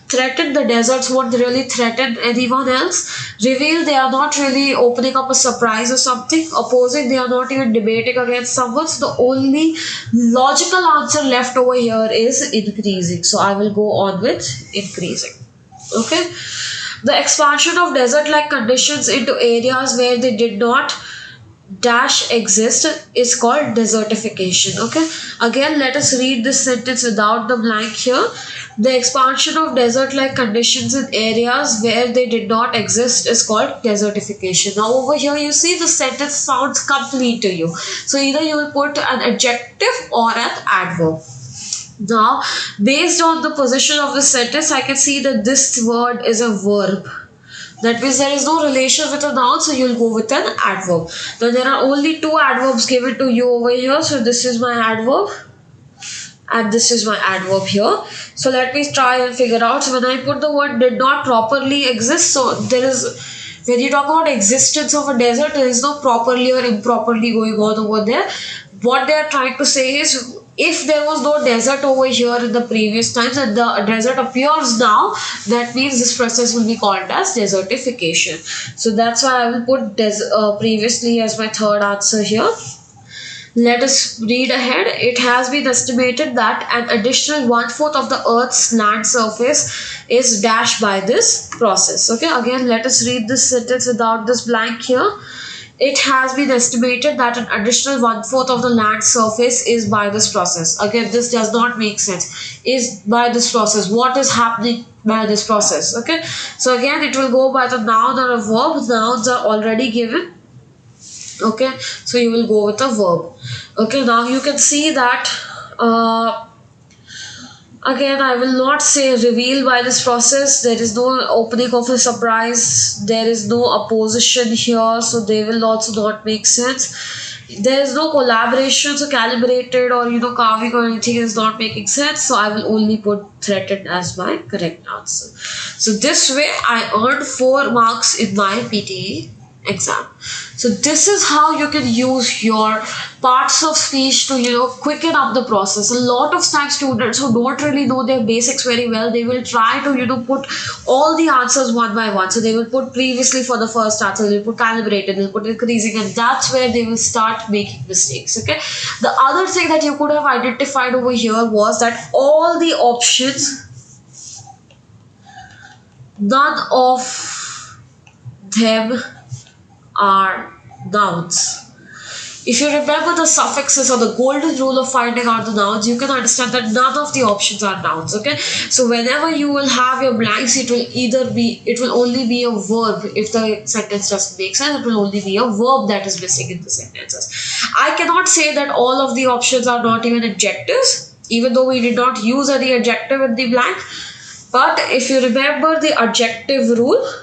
A: Threaten, the deserts won't really threaten anyone else. Reveal, they are not really opening up a surprise or something. Opposing, they are not even debating against someone. So the only logical answer left over here is increasing. So I will go on with increasing. Okay. The expansion of desert-like conditions into areas where they did not dash exist is called desertification. Okay, again let us read this sentence without the blank here. The expansion of desert-like conditions in areas where they did not exist is called desertification. Now over here you see the sentence sounds complete to you. So either you will put an adjective or an adverb. Now based on the position of the sentence, I can see that this word is a verb. That means there is no relation with a noun, so you'll go with an adverb. Now there are only two adverbs given to you over here. So this is my adverb and this is my adverb here. So let me try and figure out. So when I put the word did not properly exist, so there is, when you talk about existence of a desert, there is no properly or improperly going on over there. What they are trying to say is If there was no desert over here in the previous times and the desert appears now, that means this process will be called as desertification. So that's why I will put previously as my third answer here. Let us read ahead. It has been estimated that an additional 1/4 of the Earth's land surface is dashed by this process. Okay, again, let us read this sentence without this blank here. It has been estimated that an additional 1/4 of the land surface is by this process. Again, this does not make sense. Is by this process. What is happening by this process? Okay, so again, it will go by the noun or a verb. Nouns are already given. Okay, so you will go with a verb. Okay, now you can see that again, I will not say reveal by this process. There is no opening of a surprise. There is no opposition here, so they will also not make sense. There is no collaboration, so calibrated or carving or anything is not making sense. So I will only put threatened as my correct answer. So this way I earned 4 marks in my PTE exam. So this is how you can use your parts of speech to quicken up the process. A lot of times students who don't really know their basics very well, they will try to put all the answers one by one. So they will put previously for the first answer, they'll put calibrated, they'll put increasing, and that's where they will start making mistakes. Okay, the other thing that you could have identified over here was that all the options, none of them are nouns. If you remember the suffixes or the golden rule of finding out the nouns, you can understand that none of the options are nouns. Okay, so whenever you will have your blanks, it will only be a verb. If the sentence doesn't make sense, it will only be a verb that is missing in the sentences. I cannot say that all of the options are not even adjectives, even though we did not use any adjective in the blank. But if you remember the adjective rule,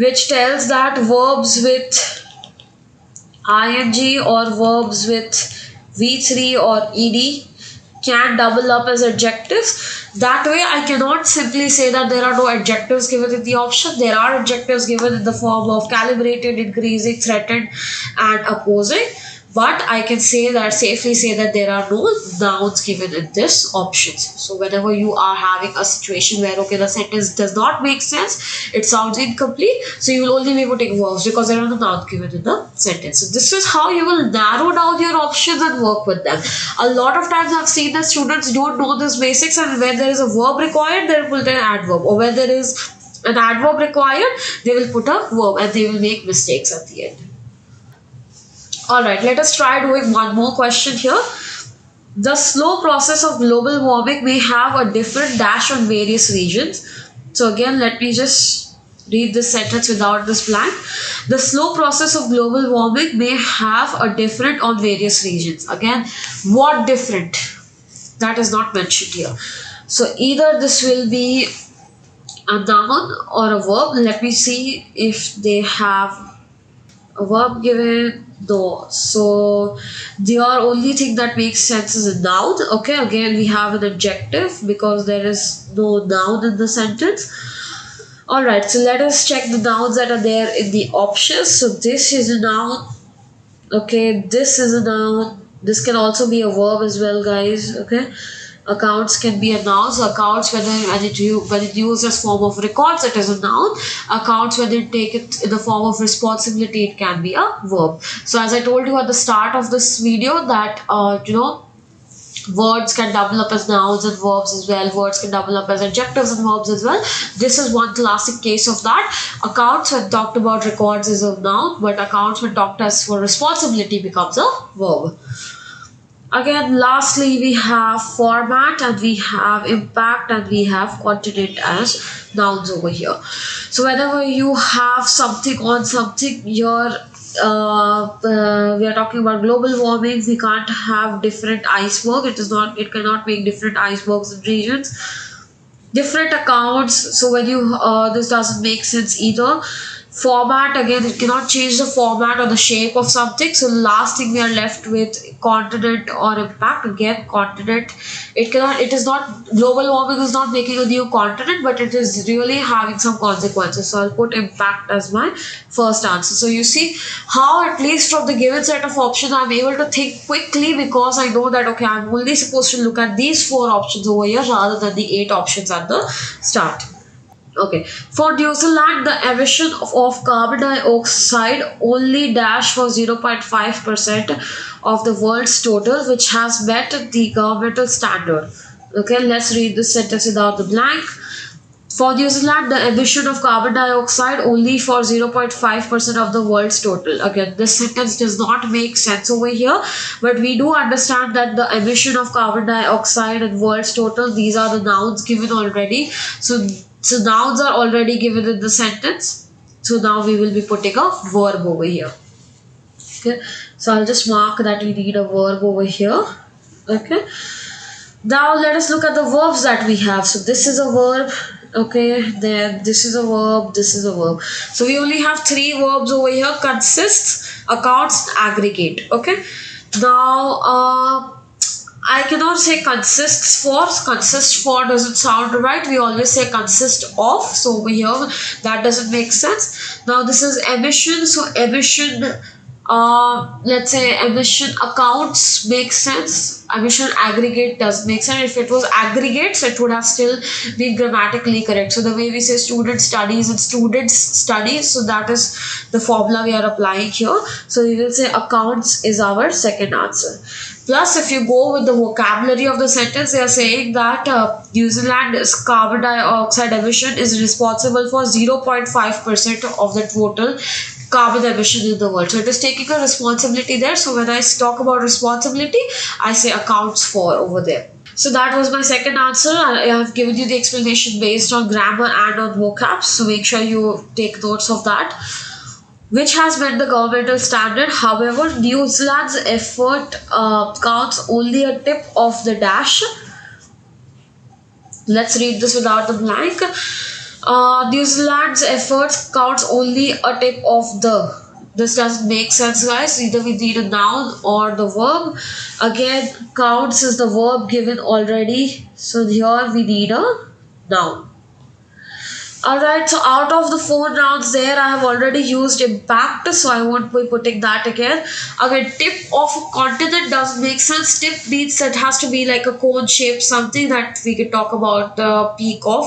A: which tells that verbs with ing or verbs with V3 or ed can double up as adjectives. That way I cannot simply say that there are no adjectives given in the option. There are adjectives given in the form of calibrated, increasing, threatened and opposing. But I can safely say that there are no nouns given in this options. So whenever you are having a situation where the sentence does not make sense, it sounds incomplete, so you will only be putting verbs because there are no nouns given in the sentence. So this is how you will narrow down your options and work with them. A lot of times I've seen that students don't know this basics, and when there is a verb required, they will put an adverb, or when there is an adverb required, they will put a verb, and they will make mistakes at the end. Alright, let us try doing one more question here. The slow process of global warming may have a different dash on various regions. So again, let me just read this sentence without this blank. The slow process of global warming may have a different on various regions. Again, what different? That is not mentioned here. So either this will be a noun or a verb. Let me see if they have a verb given. No, so the only thing that makes sense is a noun. Okay, again we have an adjective because there is no noun in the sentence. Alright, so let us check the nouns that are there in the options. So this is a noun. Okay, this is a noun. This can also be a verb as well, guys. Okay, accounts can be a noun. So accounts, when it used as form of records, it is a noun. Accounts, when they take it in the form of responsibility, it can be a verb. So as I told you at the start of this video that words can double up as nouns and verbs as well. Words can double up as adjectives and verbs as well. This is one classic case of that. Accounts, when talked about records, is a noun, but accounts, when talked as for responsibility, becomes a verb. Again, lastly, we have format, and we have impact, and we have continent as nouns over here. So whenever you have something on something here, we are talking about global warming, we can't have different iceberg. It cannot make different icebergs in regions. Different accounts. So when you this doesn't make sense either. format, again it cannot change the format or the shape of something. So the last thing we are left with, continent or impact. Again, continent, it is not, global warming is not making a new continent, but it is really having some consequences. So I'll put impact as my first answer. So you see how, at least from the given set of options, I'm able to think quickly, because I know that okay, I'm only supposed to look at these 4 options over here rather than the 8 options at the start. Okay, for New Zealand, the emission of carbon dioxide only dash for 0.5% of the world's total, which has met the governmental standard. Okay, let's read this sentence without the blank. For New Zealand, the emission of carbon dioxide only for 0.5% of the world's total. Again, this sentence does not make sense over here, but we do understand that the emission of carbon dioxide and world's total, these are the nouns given already. So nouns are already given in the sentence. So now we will be putting a verb over here. Okay, so I'll just mark that we need a verb over here. Okay, now let us look at the verbs that we have. So this is a verb. Okay, then this is a verb, this is a verb. So we only have 3 verbs over here: consists, accounts, aggregate. Okay, now I cannot say consists for. Consist for doesn't sound right. We always say consist of. So over here, that doesn't make sense. Now this is emission. So emission, let's say emission accounts makes sense. Emission aggregate does make sense. If it was aggregates, it would have still been grammatically correct. So the way we say student studies and students studies, so that is the formula we are applying here. So we will say accounts is our second answer. Plus, if you go with the vocabulary of the sentence, they are saying that New Zealand's carbon dioxide emission is responsible for 0.5% of the total carbon emission in the world. So it is taking a responsibility there. So when I talk about responsibility, I say accounts for over there. So that was my second answer. I have given you the explanation based on grammar and on vocab. So make sure you take notes of that. Which has met the governmental standard. However, New Zealand's effort counts only a tip of the dash. Let's read this without the blank. New Zealand's efforts counts only a tip of the. This doesn't make sense, guys. Either we need a noun or the verb. Again, counts is the verb given already. So here we need a noun. Alright, so out of the 4 nouns there, I have already used impact, so I won't be putting that again. Again, tip of a continent doesn't make sense. Tip means that it has to be like a cone shape, something that we could talk about the peak of.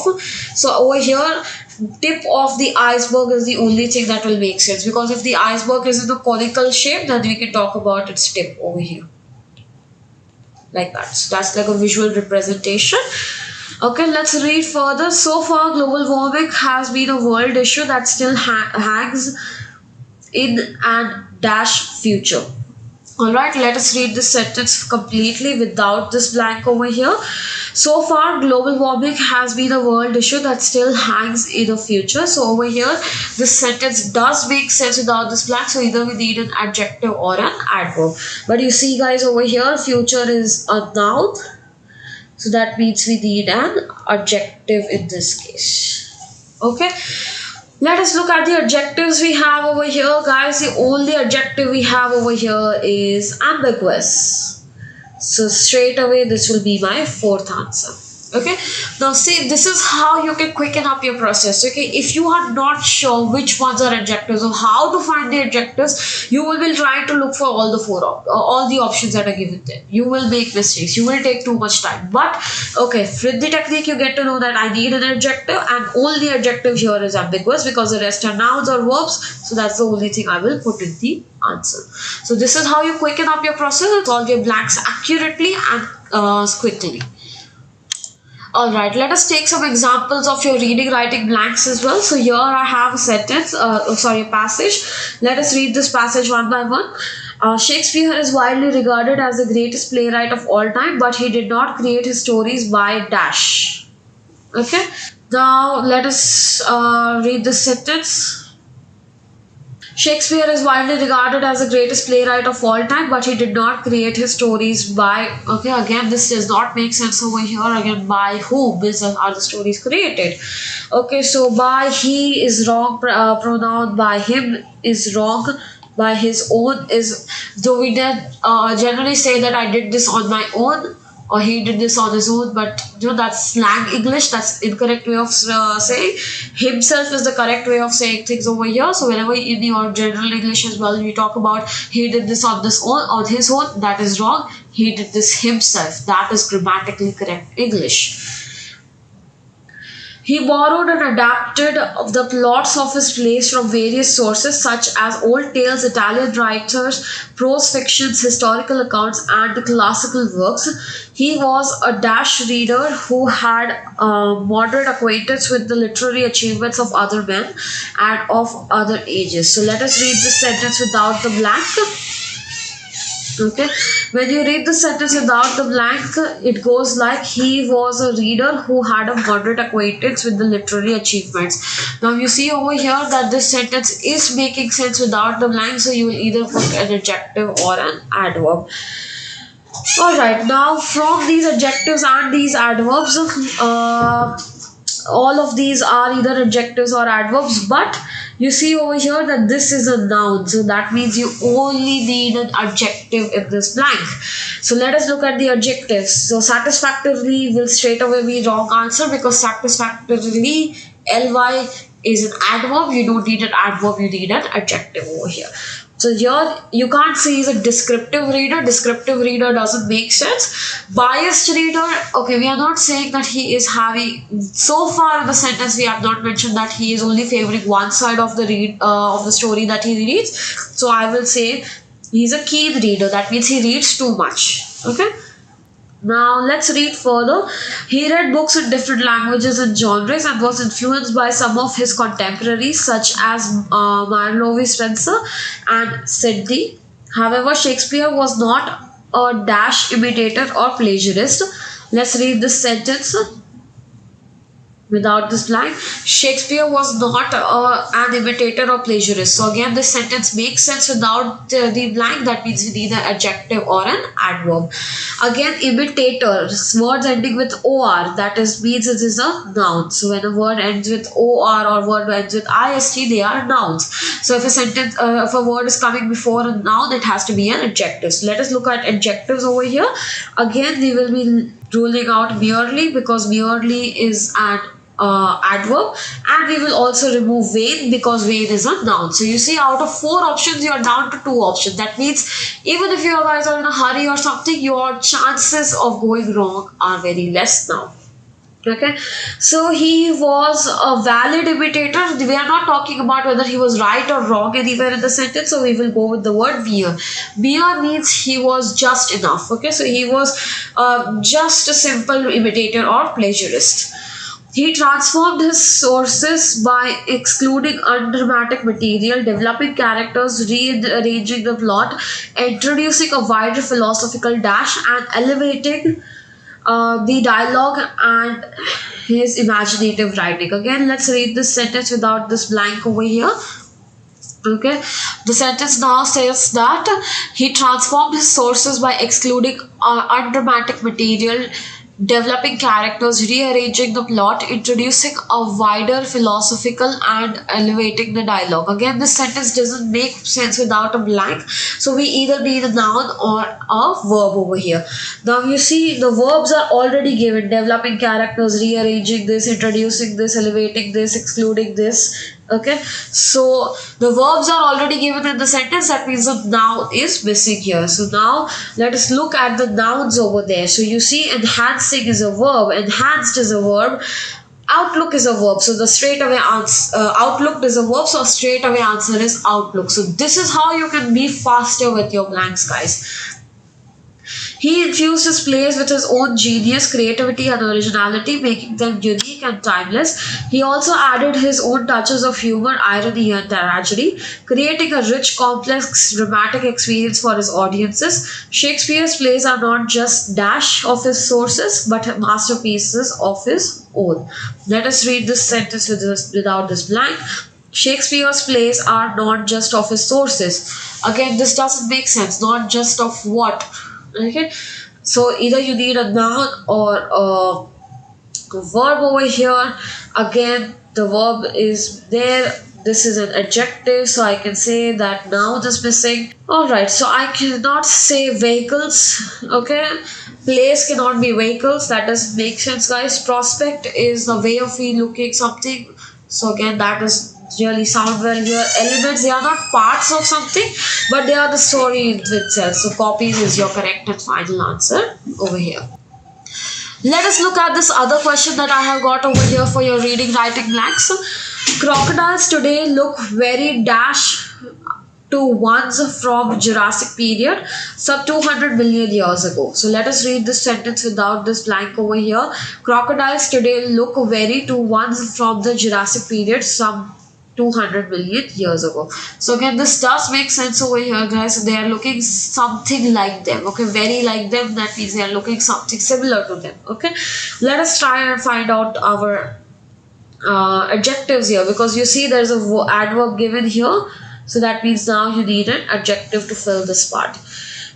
A: So over here, tip of the iceberg is the only thing that will make sense, because if the iceberg is in a conical shape, then we can talk about its tip over here. Like that. So that's like a visual representation. Okay, let's read further. So far, global warming has been a world issue that still hangs in and dash future. Alright, let us read this sentence completely without this blank over here. So far, global warming has been a world issue that still hangs in the future. So over here, this sentence does make sense without this blank. So either we need an adjective or an adverb. But you see, guys, over here, future is a noun. So that means we need an adjective in this case. Okay. Let us look at the adjectives we have over here, guys. The only adjective we have over here is ambiguous. So straight away, this will be my 4th answer. Okay, now see, this is how you can quicken up your process. Okay, if you are not sure which ones are adjectives or how to find the adjectives, you will be trying to look for all the options that are given there. You will make mistakes, you will take too much time. But okay, with the technique you get to know that I need an adjective, and only adjective here is ambiguous because the rest are nouns or verbs. So that's the only thing I will put in the answer. So this is how you quicken up your process, solve your blanks accurately and quickly. Alright, let us take some examples of your reading writing blanks as well. So here I have a sentence, a passage. Let us read this passage one by one. Shakespeare is widely regarded as the greatest playwright of all time, but he did not create his stories by dash. Okay, now let us read this sentence. Shakespeare is widely regarded as the greatest playwright of all time, but he did not create his stories by, okay, again, this does not make sense over here. Again, by whom are the stories created? Okay, so by he is wrong, pronoun by him is wrong, by his own is, though we did generally say that I did this on my own, or he did this on his own, but that's slang English. That's incorrect way of saying. Himself is the correct way of saying things over here. So whenever in your general English as well, we talk about he did this on his own, that is wrong. He did this himself. That is grammatically correct English. He borrowed and adapted the plots of his plays from various sources such as old tales, Italian writers, prose fictions, historical accounts, and the classical works. He was a dash reader who had moderate acquaintance with the literary achievements of other men and of other ages. So let us read this sentence without the blank. Okay, when you read the sentence without the blank, it goes like he was a reader who had a moderate acquaintance with the literary achievements. Now you see over here that this sentence is making sense without the blank, so you will either put an adjective or an adverb. Alright, now from these adjectives and these adverbs, all of these are either adjectives or adverbs, but you see over here that this is a noun, so that means you only need an adjective in this blank. So let us look at the adjectives. So satisfactorily will straight away be wrong answer, because satisfactorily, ly is an adverb. You don't need an adverb, you need an adjective over here. So here you can't say he's a descriptive reader. Descriptive reader doesn't make sense. Biased reader, okay, we are not saying that he is having, so far in the sentence we have not mentioned that he is only favoring one side of the story that he reads. So I will say he's a keen reader. That means he reads too much. Okay. Now let's read further. He read books in different languages and genres and was influenced by some of his contemporaries such as Marlowe Spencer and Sidney. However, Shakespeare was not a dash imitator or plagiarist. Let's read this sentence without this blank. Shakespeare was not an imitator or plagiarist. So again, this sentence makes sense without the blank. That means we need an adjective or an adverb. Again, imitator, words ending with or, that means it is a noun. So when a word ends with or word ends with ist, they are nouns. So if a word is coming before a noun, it has to be an adjective. So let us look at adjectives over here. Again, we will be ruling out merely, because merely is an adverb, and we will also remove vain because vain is a noun. So you see, out of 4 options, you are down to 2 options. That means even if you guys are in a hurry or something, your chances of going wrong are very less now. Okay, so he was a valid imitator. We are not talking about whether he was right or wrong anywhere in the sentence, so we will go with the word mere. Mere means he was just enough. Okay, so he was just a simple imitator or plagiarist. He transformed his sources by excluding undramatic material, developing characters, rearranging the plot, introducing a wider philosophical dash, and elevating the dialogue and his imaginative writing. Again, let's read this sentence without this blank over here. Okay, the sentence now says that he transformed his sources by excluding undramatic material, developing characters, rearranging the plot, introducing a wider philosophical, and elevating the dialogue. Again, this sentence doesn't make sense without a blank, so we either need a noun or a verb over here. Now you see the verbs are already given: developing characters, rearranging this, introducing this, elevating this, excluding this. Okay, so the verbs are already given in the sentence. That means the noun is missing here. So now let us look at the nouns over there. So you see, enhancing is a verb, enhanced is a verb, outlook is a verb. So the straight away answer, outlook is a verb, so straight away answer is outlook. So this is how you can be faster with your blanks, guys. He infused his plays with his own genius, creativity, and originality, making them unique and timeless. He also added his own touches of humor, irony, and tragedy, creating a rich, complex, dramatic experience for his audiences. Shakespeare's plays are not just dash of his sources, but masterpieces of his own. Let us read this sentence without this blank. Shakespeare's plays are not just of his sources. Again, this doesn't make sense. Not just of what. Okay. So either you need a noun or a verb over here. Again, the verb is there. This is an adjective, so I can say that noun is missing. Alright, so I cannot say vehicles. Okay, place cannot be vehicles. That doesn't make sense, guys. Prospect is the way of me looking something. So again, that is really sound well here. Elements, they are not parts of something, but they are the story in itself. So copies is your correct and final answer over here. Let us look at this other question that I have got over here for your reading writing blanks. Crocodiles today look very dash to ones from Jurassic period, some 200 million years ago. So let us read this sentence without this blank over here. Crocodiles today look very to ones from the Jurassic period, some 200 million years ago. So again, this does make sense over here, guys. They are looking something like them. Okay, very like them. That means they are looking something similar to them. Okay, let us try and find out our adjectives here, because you see there's a adverb given here. So that means now you need an adjective to fill this part.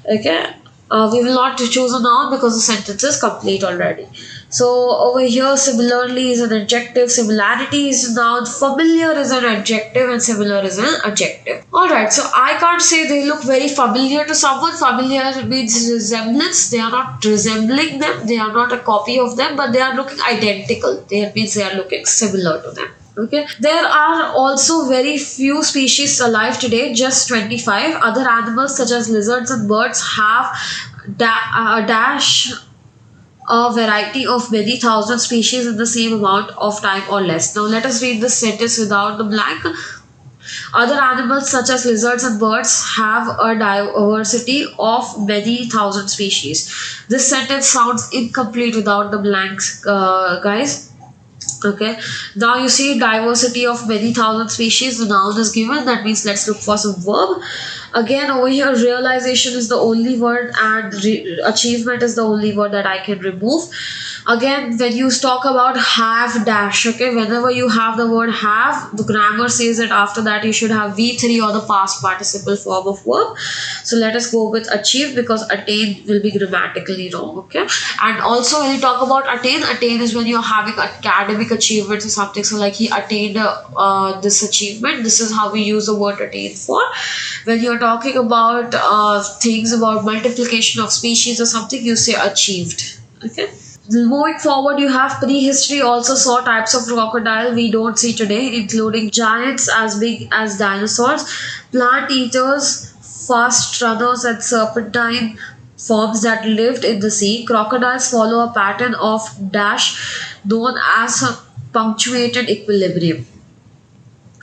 A: Okay, we will not choose a noun because the sentence is complete already. So over here, similarly is an adjective, similarity is a noun, familiar is an adjective, and similar is an adjective. Alright, so I can't say they look very familiar to someone. Familiar means resemblance. They are not resembling them, they are not a copy of them, but they are looking identical. That means they are looking similar to them. Okay, there are also very few species alive today, just 25. Other animals such as lizards and birds have a variety of many thousand species in the same amount of time or less. Now let us read this sentence without the blank. Other animals such as lizards and birds have a diversity of many thousand species. This sentence sounds incomplete without the blanks, guys. Okay, now you see diversity of many thousand species, the noun is given. That means let's look for some verb. Again, over here, realization is the only word, and achievement is the only word that I can remove. Again, when you talk about have dash, okay, whenever you have the word have, the grammar says that after that you should have V3 or the past participle form of verb. So let us go with achieve, because attain will be grammatically wrong. Okay, and also when you talk about attain is when you're having academic achievements or something. So like he attained this achievement. This is how we use the word attain for. When you're talking about things about multiplication of species or something, you say achieved. Okay. Moving forward, you have prehistory also saw types of crocodile we don't see today, including giants as big as dinosaurs, plant eaters, fast runners, and serpentine forms that lived in the sea. Crocodiles follow a pattern of dash known as a punctuated equilibrium.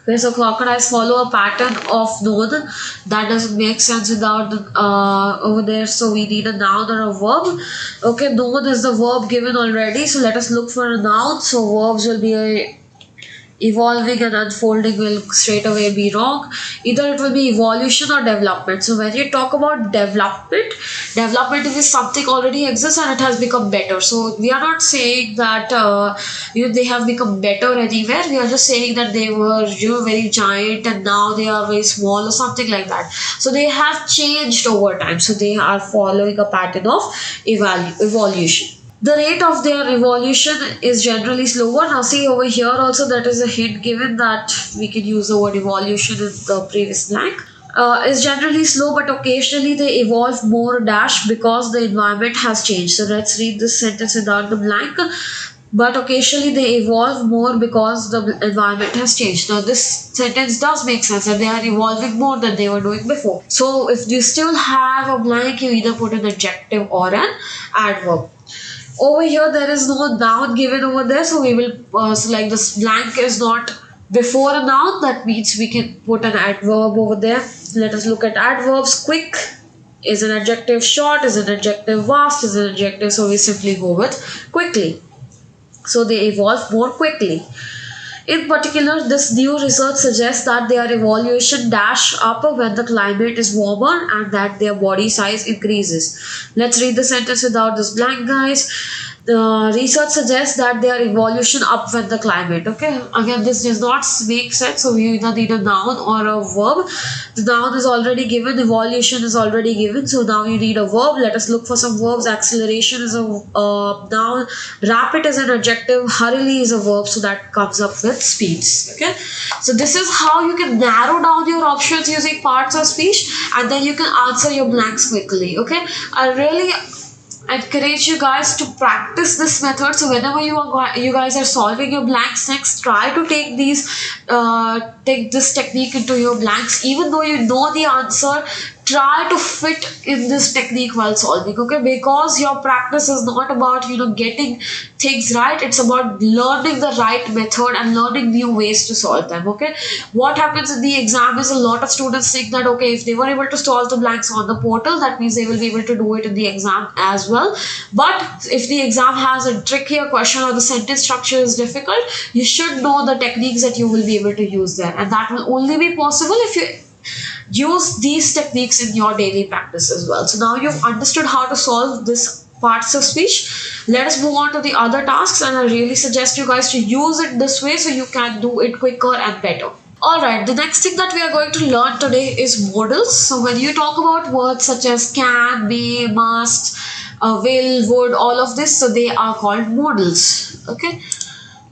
A: Okay, so crocodiles follow a pattern of known. That doesn't make sense without the over there. So we need a noun or a verb. Okay, known is the verb given already. So let us look for a noun. So verbs will be evolving and unfolding will straight away be wrong. Either it will be evolution or development. So when you talk about development is something already exists and it has become better. So we are not saying that they have become better anywhere. We are just saying that they were very giant and now they are very small or something like that. So they have changed over time. So they are following a pattern of evolution. The rate of their evolution is generally slower. Now see over here also, that is a hint given that we can use the word evolution in the previous blank. Is generally slow, but occasionally they evolve more dash because the environment has changed. So let's read this sentence without the blank. But occasionally they evolve more because the environment has changed. Now this sentence does make sense that they are evolving more than they were doing before. So if you still have a blank, you either put an adjective or an adverb. Over here, there is no noun given over there, so we will select this blank is not before a noun. That means we can put an adverb over there. Let us look at adverbs. Quick is an adjective, short is an adjective, vast is an adjective, so we simply go with quickly. So they evolve more quickly. In particular, this new research suggests that their evolution dash up when the climate is warmer and that their body size increases. Let's read the sentence without this blank, guys. The research suggests that their evolution up with the climate. Okay, again, this does not make sense. So we either need a noun or a verb. The noun is already given, evolution is already given. So now you need a verb. Let us look for some verbs. Acceleration is a noun. Rapid is an adjective. Hurriedly is a verb. So that comes up with speeds. Okay, so this is how you can narrow down your options using parts of speech, and then you can answer your blanks quickly. Okay, I really encourage you guys to practice this method. So whenever you guys are solving your blanks next, try to take this technique into your blanks. Even though you know the answer, try to fit in this technique while solving. Okay, because your practice is not about getting things right, it's about learning the right method and learning new ways to solve them. Okay, what happens in the exam is a lot of students think that okay, if they were able to solve the blanks on the portal, that means they will be able to do it in the exam as well. But if the exam has a trickier question or the sentence structure is difficult, you should know the techniques that you will be able to use there, and that will only be possible if you use these techniques in your daily practice as well. So now you've understood how to solve this parts of speech. Let us move on to the other tasks, and I really suggest you guys to use it this way so you can do it quicker and better. Alright, the next thing that we are going to learn today is modals. So when you talk about words such as can, may, must, will, would, all of this, so they are called modals. Okay,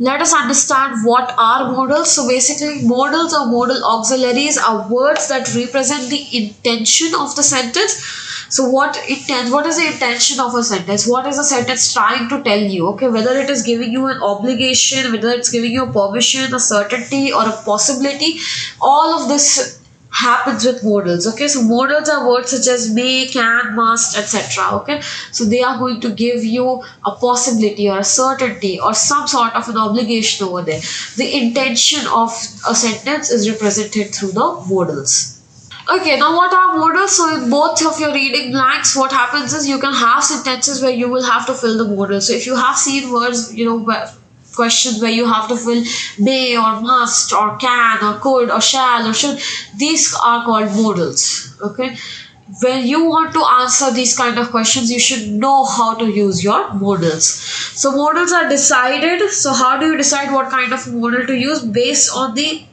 A: let us understand what are modals. So basically, modals or modal auxiliaries are words that represent the intention of the sentence. So what is the intention of a sentence? What is the sentence trying to tell you? Okay, whether it is giving you an obligation, whether it's giving you a permission, a certainty, or a possibility, all of this happens with modals. Okay, so modals are words such as may, can, must, etc. Okay, so they are going to give you a possibility or a certainty or some sort of an obligation over there. The intention of a sentence is represented through the modals. Okay, now what are modals? So in both of your reading blanks, what happens is you can have sentences where you will have to fill the modal. So if you have seen words, questions where you have to fill may or must or can or could or shall or should, these are called modals. Okay, when you want to answer these kind of questions, you should know how to use your modals. So modals are decided. So how do you decide what kind of modal to use? Based on the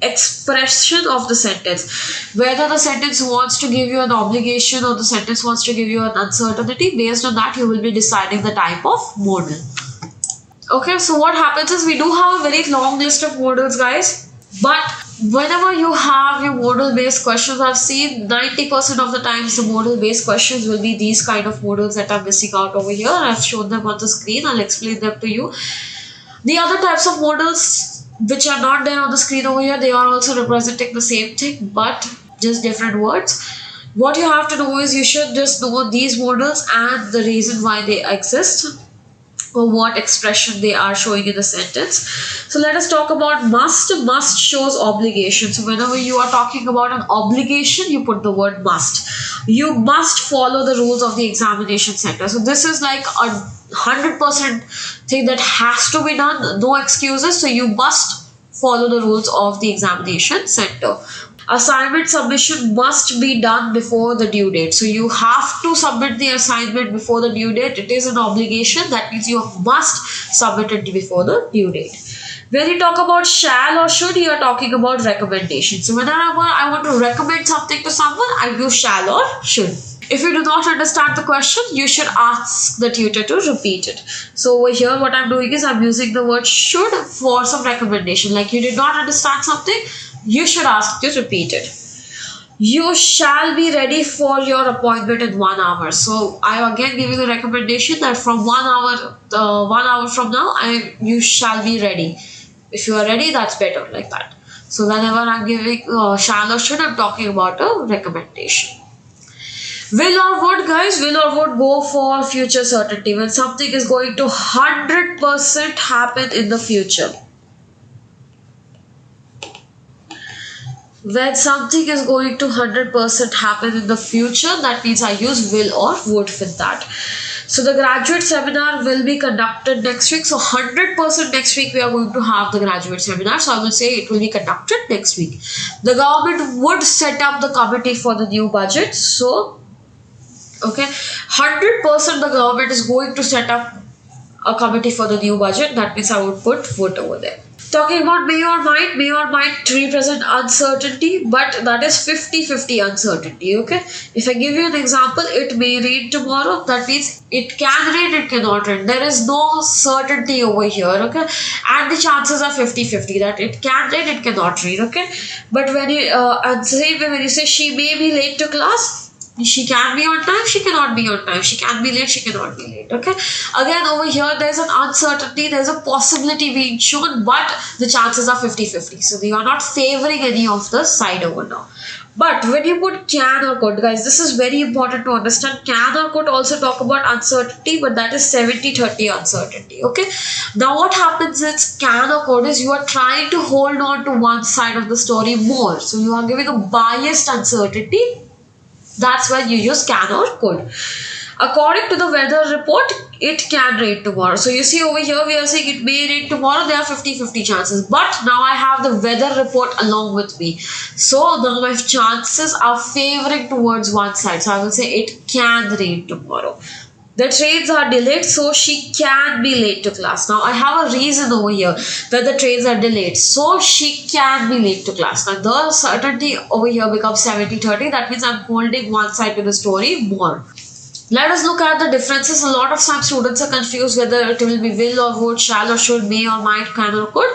A: expression of the sentence, whether the sentence wants to give you an obligation or the sentence wants to give you an uncertainty. Based on that, you will be deciding the type of modal. Okay, so what happens is we do have a very long list of modals, guys, but whenever you have your modal based questions, I've seen 90% of the times the modal based questions will be these kind of modals that are missing out over here. I've shown them on the screen. I'll explain them to you. The other types of modals which are not there on the screen over here, they are also representing the same thing but just different words. What you have to do is you should just know these modals and the reason why they exist or what expression they are showing in the sentence. So let us talk about must. Must shows obligation. So whenever you are talking about an obligation, you put the word must. You must follow the rules of the examination center. So this is like a 100% thing that has to be done, no excuses. So you must follow the rules of the examination center. Assignment submission must be done before the due date. So you have to submit the assignment before the due date. It is an obligation. That means you must submit it before the due date. When you talk about shall or should, you are talking about recommendation. So whenever I want to recommend something to someone, I use shall or should. If you do not understand the question, you should ask the tutor to repeat it. So over here, what I'm doing is I'm using the word should for some recommendation. Like you did not understand something, you should ask to repeat it. You shall be ready for your appointment in 1 hour. So I'm again giving a recommendation that from 1 hour from now, you shall be ready. If you are ready, that's better, like that. So whenever I'm giving shall or should, I'm talking about a recommendation. Will or would, guys, will or would go for future certainty. When something is going to 100% happen in the future. When something is going to 100% happen in the future, that means I use will or would with that. So the graduate seminar will be conducted next week. So 100% next week we are going to have the graduate seminar. So I will say it will be conducted next week. The government would set up the committee for the new budget. So okay, 100% the government is going to set up a committee for the new budget. That means I would put would over there. Talking about may or might represent uncertainty, but that is 50-50 uncertainty, okay? If I give you an example, it may rain tomorrow, that means it can rain, it cannot rain. There is no certainty over here, okay? And the chances are 50-50 that it can rain, it cannot rain, okay? But when you, and same way when you say she may be late to class, she can be on time, she cannot be on time. She can be late, she cannot be late. Okay. Again, over here, there's an uncertainty, there's a possibility being shown, but the chances are 50-50. So you are not favoring any of the side over now. But when you put can or could, guys, this is very important to understand. Can or could also talk about uncertainty, but that is 70-30 uncertainty. Okay. Now what happens is can or could is you are trying to hold on to one side of the story more. So you are giving a biased uncertainty. That's when you use can or could. According to the weather report, it can rain tomorrow. So you see over here, we are saying it may rain tomorrow. There are 50-50 chances. But now I have the weather report along with me. So now my chances are favoring towards one side. So I will say it can rain tomorrow. The trains are delayed, so she can be late to class. Now, I have a reason over here that the trains are delayed, so she can be late to class. Now, the certainty over here becomes 70-30. That means I'm holding one side to the story more. Let us look at the differences. A lot of some students are confused whether it will be will or would, shall or should, may or might, can or could.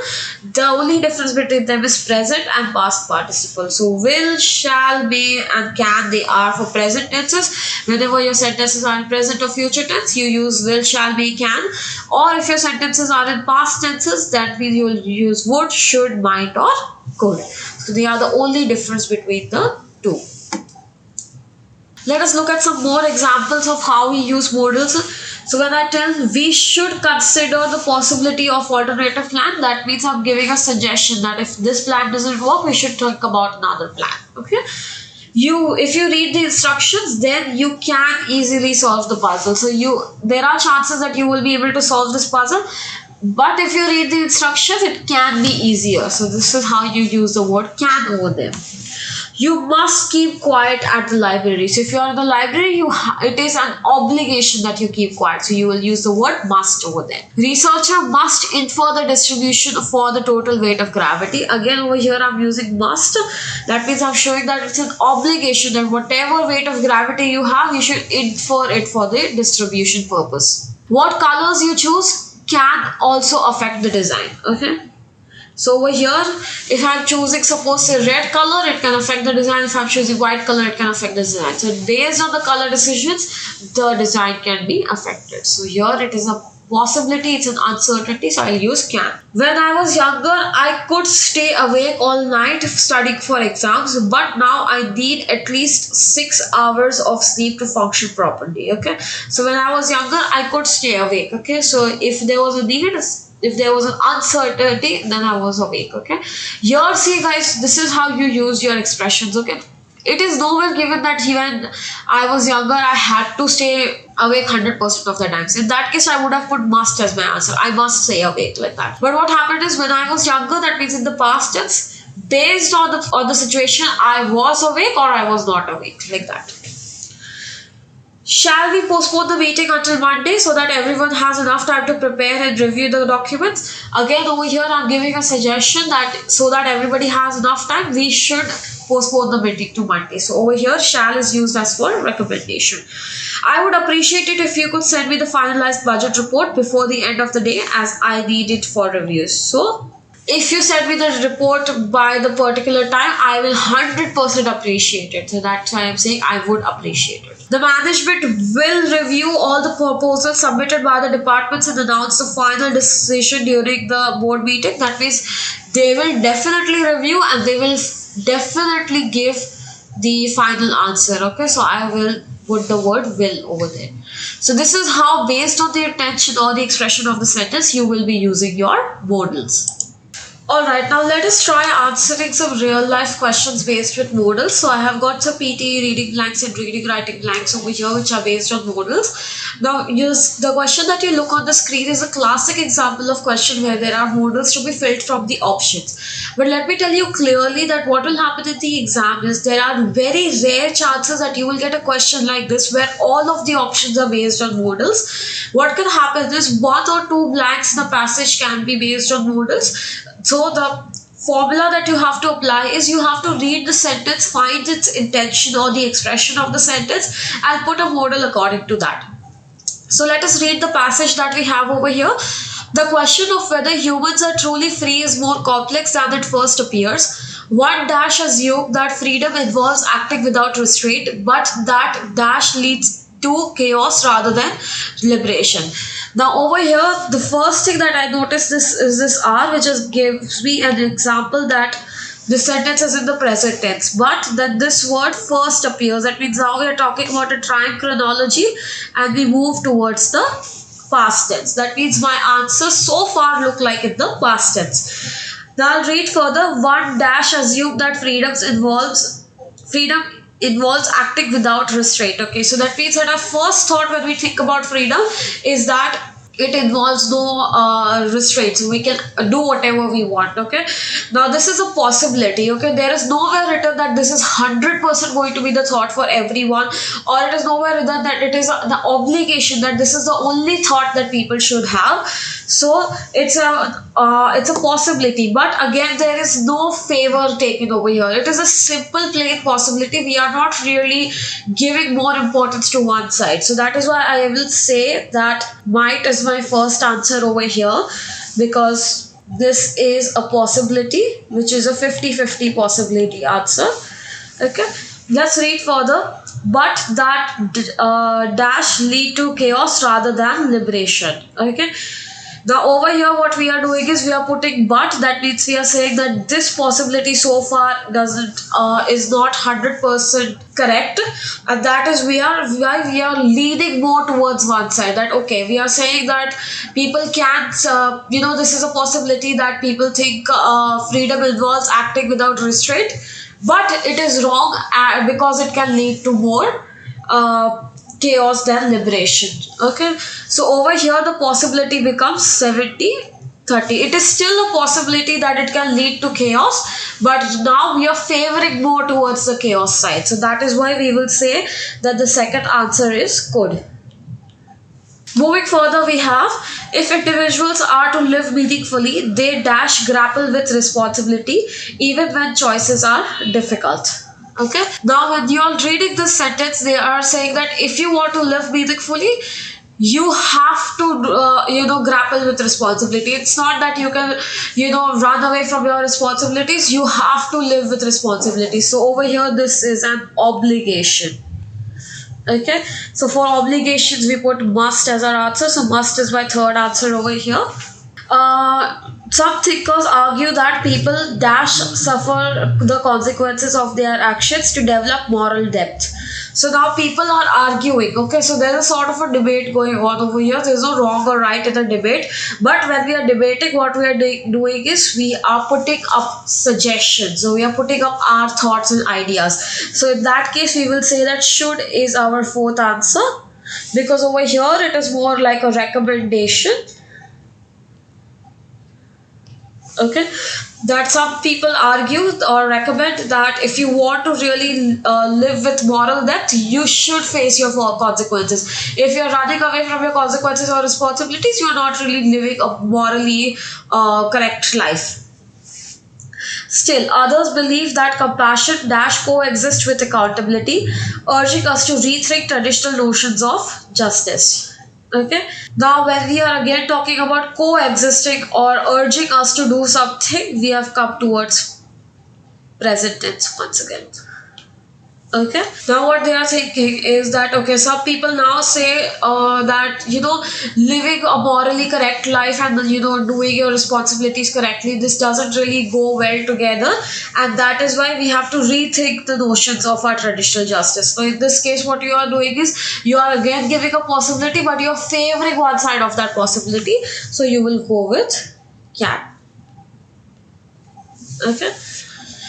A: The only difference between them is present and past participle. So will, shall, may and can, they are for present tenses. Whenever your sentences are in present or future tense, you use will, shall, may, can. Or if your sentences are in past tenses, that means you will use would, should, might or could. So they are the only difference between the two. Let us look at some more examples of how we use modals. So when I tell we should consider the possibility of alternative plan, that means I'm giving a suggestion that if this plan doesn't work, we should think about another plan. Okay. If you read the instructions, then you can easily solve the puzzle. So there are chances that you will be able to solve this puzzle. But if you read the instructions, it can be easier. So this is how you use the word can over there. You must keep quiet at the library. So if you are in the library, it is an obligation that you keep quiet. So you will use the word must over there. Researcher must infer the distribution for the total weight of gravity. Again, over here I'm using must. That means I'm showing that it's an obligation that whatever weight of gravity you have, you should infer it for the distribution purpose. What colors you choose can also affect the design. Okay. So over here, if I'm choosing suppose a red color, it can affect the design. If I'm choosing white color, it can affect the design. So based on the color decisions, the design can be affected. So here it is a possibility, it's an uncertainty, so I'll use can. When I was younger, I could stay awake all night studying for exams, but now I need at least 6 hours of sleep to function properly. Okay, so when I was younger, I could stay awake. Okay, so if there was a need, if there was an uncertainty, then I was awake. Okay, here see guys, this is how you use your expressions. Okay, it is nowhere given that when I was younger I had to stay awake 100% of the times. In that case, I would have put must as my answer. I must stay awake like that. But what happened is when I was younger, that means in the past tense, based on the situation, I was awake or I was not awake, like that. Shall we postpone the meeting until Monday so that everyone has enough time to prepare and review the documents? Again, over here, I'm giving a suggestion that so that everybody has enough time, we should postpone the meeting to Monday. So over here, shall is used as for recommendation. I would appreciate it if you could send me the finalized budget report before the end of the day, as I need it for reviews. So if you send me the report by the particular time, I will 100% appreciate it. So that's why I'm saying I would appreciate it. The management will review all the proposals submitted by the departments and announce the final decision during the board meeting. That means they will definitely review and they will definitely give the final answer. Okay, so I will put the word will over there. So this is how, based on the intention or the expression of the sentence, you will be using your modals. Alright, now let us try answering some real life questions based with modals. So I have got some PTE reading blanks and reading writing blanks over here which are based on modals. Now use the question that you look on the screen is a classic example of question where there are modals to be filled from the options. But let me tell you clearly that what will happen in the exam is there are very rare chances that you will get a question like this where all of the options are based on modals. What can happen is one or two blanks in the passage can be based on modals. So the formula that you have to apply is you have to read the sentence, find its intention or the expression of the sentence and put a modal according to that. So let us read the passage that we have over here. The question of whether humans are truly free is more complex than it first appears. One dash assume that freedom involves acting without restraint, but that dash leads to chaos rather than liberation. Now over here, the first thing that I noticed this is this R, which just gives me an example that the sentence is in the present tense, but that this word first appears. That means now we are talking about a time chronology and we move towards the past tense. That means my answers so far look like in the past tense. Now I'll read further. One dash assume that freedom involves acting without restraint. Okay, so that means that our first thought when we think about freedom is that it involves no restraints. We can do whatever we want. Okay, now this is a possibility. Okay, there is nowhere written that this is 100% going to be the thought for everyone, or it is nowhere written that it is the obligation that this is the only thought that people should have. So it's a possibility, but again there is no favor taken over here. It is a simple plain possibility. We are not really giving more importance to one side. So that is why I will say that might is my first answer over here, because this is a possibility which is a 50-50 possibility answer. Okay, let's read further. But that dash lead to chaos rather than liberation. Okay, now over here what we are doing is we are putting but. That means we are saying that this possibility so far doesn't is not 100% correct, and that is we are leading more towards one side. That okay, we are saying that people can't this is a possibility that people think freedom involves acting without restraint, but it is wrong because it can lead to more chaos than liberation. Okay, so over here the possibility becomes 70-30. It is still a possibility that it can lead to chaos, but now we are favoring more towards the chaos side. So that is why we will say that the second answer is could. Moving further, we have if individuals are to live meaningfully, they dash grapple with responsibility even when choices are difficult. Okay, now when you are reading this sentence, they are saying that if you want to live meaningfully, you have to grapple with responsibility. It's not that you can run away from your responsibilities. You have to live with responsibilities. So over here this is an obligation. Okay, so for obligations we put must as our answer. So must is my third answer over here. Some thinkers argue that people dash suffer the consequences of their actions to develop moral depth. So now people are arguing. Okay, so there's a sort of a debate going on over here. There's no wrong or right in the debate, but when we are debating, what we are doing is we are putting up suggestions. So we are putting up our thoughts and ideas. So in that case, we will say that should is our fourth answer, because over here it is more like a recommendation. Okay, that some people argue or recommend that if you want to really live with moral depth, you should face your consequences. If you're running away from your consequences or responsibilities, you're not really living a morally correct life. Still, others believe that compassion dash coexist with accountability, urging us to rethink traditional notions of justice. Okay, now when we are again talking about coexisting or urging us to do something, we have come towards present tense once again. Okay, now what they are thinking is that okay, some people now say that living a morally correct life and doing your responsibilities correctly, this doesn't really go well together, and that is why we have to rethink the notions of our traditional justice. So in this case, what you are doing is you are again giving a possibility, but you are favoring one side of that possibility, so you will go with can. Okay.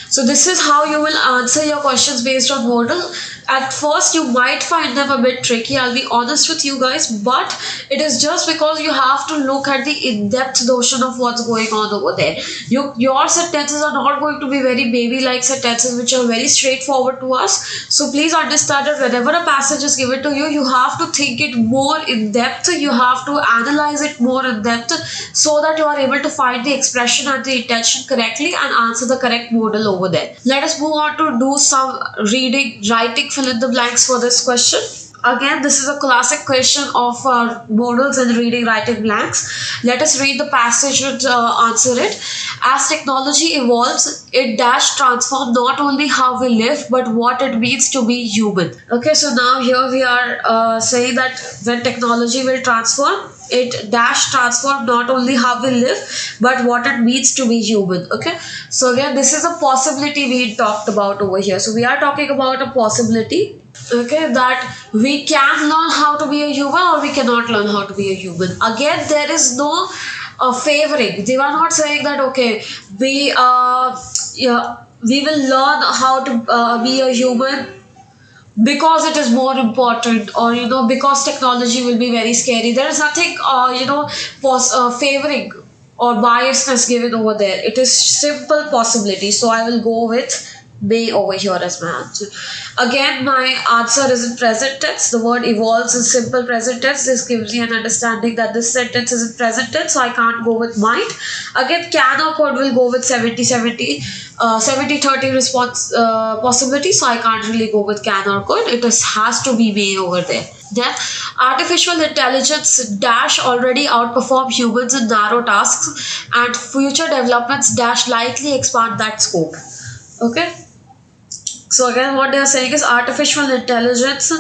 A: So this is how you will answer your questions based on model. At first, you might find them a bit tricky. I'll be honest with you guys, but it is just because you have to look at the in-depth notion of what's going on over there. Your sentences are not going to be very baby-like sentences, which are very straightforward to us. So please understand that whenever a passage is given to you, you have to think it more in depth. You have to analyze it more in depth so that you are able to find the expression and the intention correctly and answer the correct model over there. Let us move on to do some reading, writing, fill in the blanks for this question. Again, this is a classic question of modals and reading, writing blanks. Let us read the passage and answer it. As technology evolves, it dash transform not only how we live but what it means to be human. Okay, so now here we are saying that when technology will transform, it dash transform not only how we live but what it means to be human. Okay, so again, this is a possibility we talked about over here. So we are talking about a possibility, okay, that we can learn how to be a human or we cannot learn how to be a human. Again, there is no favoring. They are not saying that okay, we will learn how to be a human because it is more important, or because technology will be very scary. There is nothing favoring or biasness given over there. It is simple possibility, so I will go with may over here as my answer. Again, my answer is in present tense. The word evolves in simple present tense. This gives me an understanding that this sentence is in present tense, so I can't go with might. Again, can or could will go with 70-30 response possibility, so I can't really go with can or could. It has to be may over there. Then, artificial intelligence dash already outperform humans in narrow tasks, and future developments dash likely expand that scope. Okay. So again, what they are saying is artificial intelligence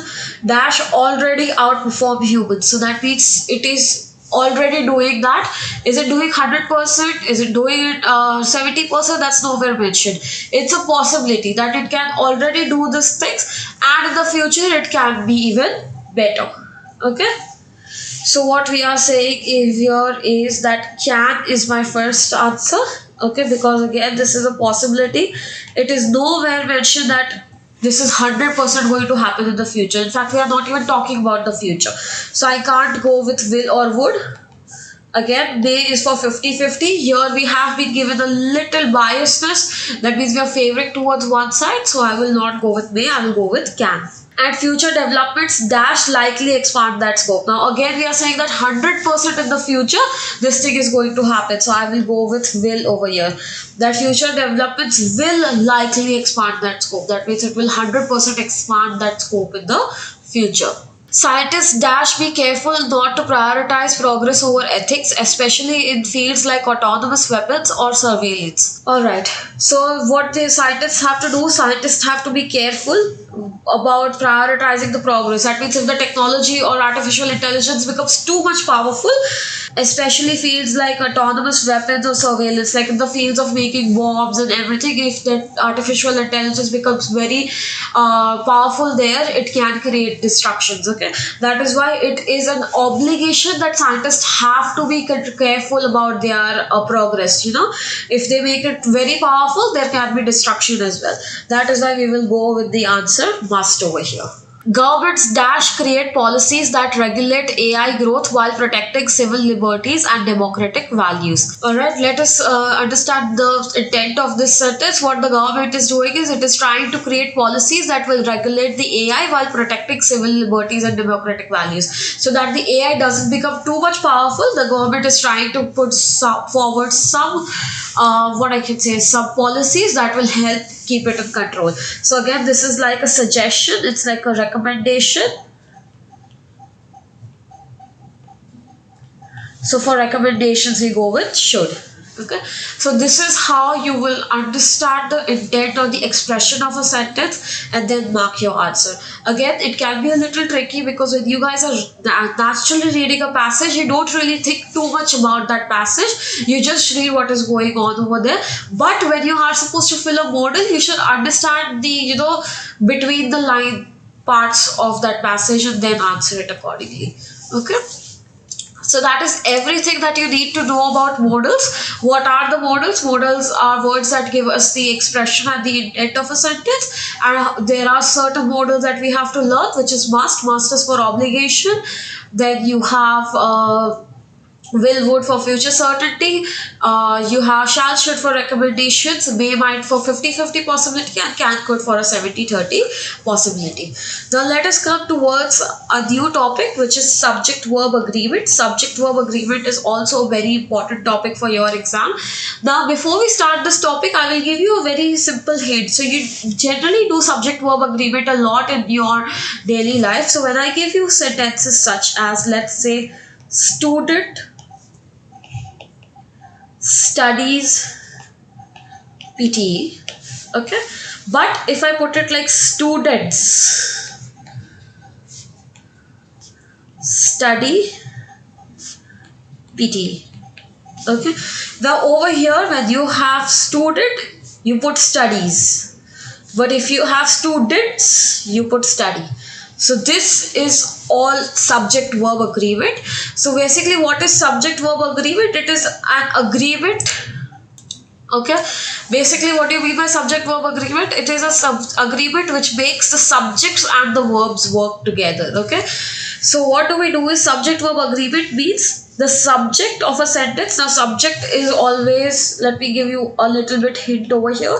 A: dash already outperform humans. So that means it is already doing that. Is it doing 100%? Is it doing it 70%? That's nowhere mentioned. It's a possibility that it can already do these things, and in the future it can be even better. Okay. So what we are saying here is that can is my first answer. Okay, because again, this is a possibility. It is nowhere mentioned that this is 100% going to happen in the future. In fact, we are not even talking about the future. So I can't go with will or would. Again, may is for 50-50. Here we have been given a little biasness. That means we are favoring towards one side. So I will not go with may, I will go with can. And future developments dash likely expand that scope. Now again, we are saying that 100% in the future this thing is going to happen, so I will go with will over here. That future developments will likely expand that scope. That means it will 100% expand that scope in the future. Scientists dash be careful not to prioritize progress over ethics, especially in fields like autonomous weapons or surveillance. Alright, so what the scientists have to do, scientists have to be careful about prioritizing the progress. That means if the technology or artificial intelligence becomes too much powerful, especially fields like autonomous weapons or surveillance, like in the fields of making bombs and everything, if that artificial intelligence becomes very powerful there, it can create destructions. Okay, that is why it is an obligation that scientists have to be careful about their progress. If they make it very powerful, there can be destruction as well. That is why we will go with the answer must over here. Governments dash create policies that regulate AI growth while protecting civil liberties and democratic values. Alright, let us understand the intent of this sentence. What the government is doing is it is trying to create policies that will regulate the AI while protecting civil liberties and democratic values. So that the AI doesn't become too much powerful, the government is trying to put forward some some policies that will help keep it in control. So again, this is like a suggestion, it's like a recommendation. So for recommendations, we go with should. Okay, so this is how you will understand the intent or the expression of a sentence and then mark your answer. Again, it can be a little tricky because when you guys are naturally reading a passage, you don't really think too much about that passage. You just read what is going on over there. But when you are supposed to fill a model, you should understand the between the line parts of that passage and then answer it accordingly. Okay. So that is everything that you need to know about modals. What are the modals? Modals are words that give us the expression and the intent of a sentence. And there are certain modals that we have to learn, which is must. Must is for obligation. Then you have will, would for future certainty. You have shall, should for recommendations, may, might for 50-50 possibility, and can, could for a 70-30 possibility. Now let us come towards a new topic, which is subject verb agreement. Subject verb agreement is also a very important topic for your exam. Now before we start this topic, I will give you a very simple hint. So you generally do subject verb agreement a lot in your daily life. So when I give you sentences such as, let's say, student studies PTE, okay, but if I put it like students study PTE, okay. Now over here, when you have student, you put studies, but if you have students, you put study. So this is all subject verb agreement. So basically, what is subject verb agreement? It is an agreement. Okay. Basically, what do you mean by subject verb agreement? It is a agreement which makes the subjects and the verbs work together. Okay. So what do we do is subject verb agreement means the subject of a sentence. Now subject is always, let me give you a little bit hint over here.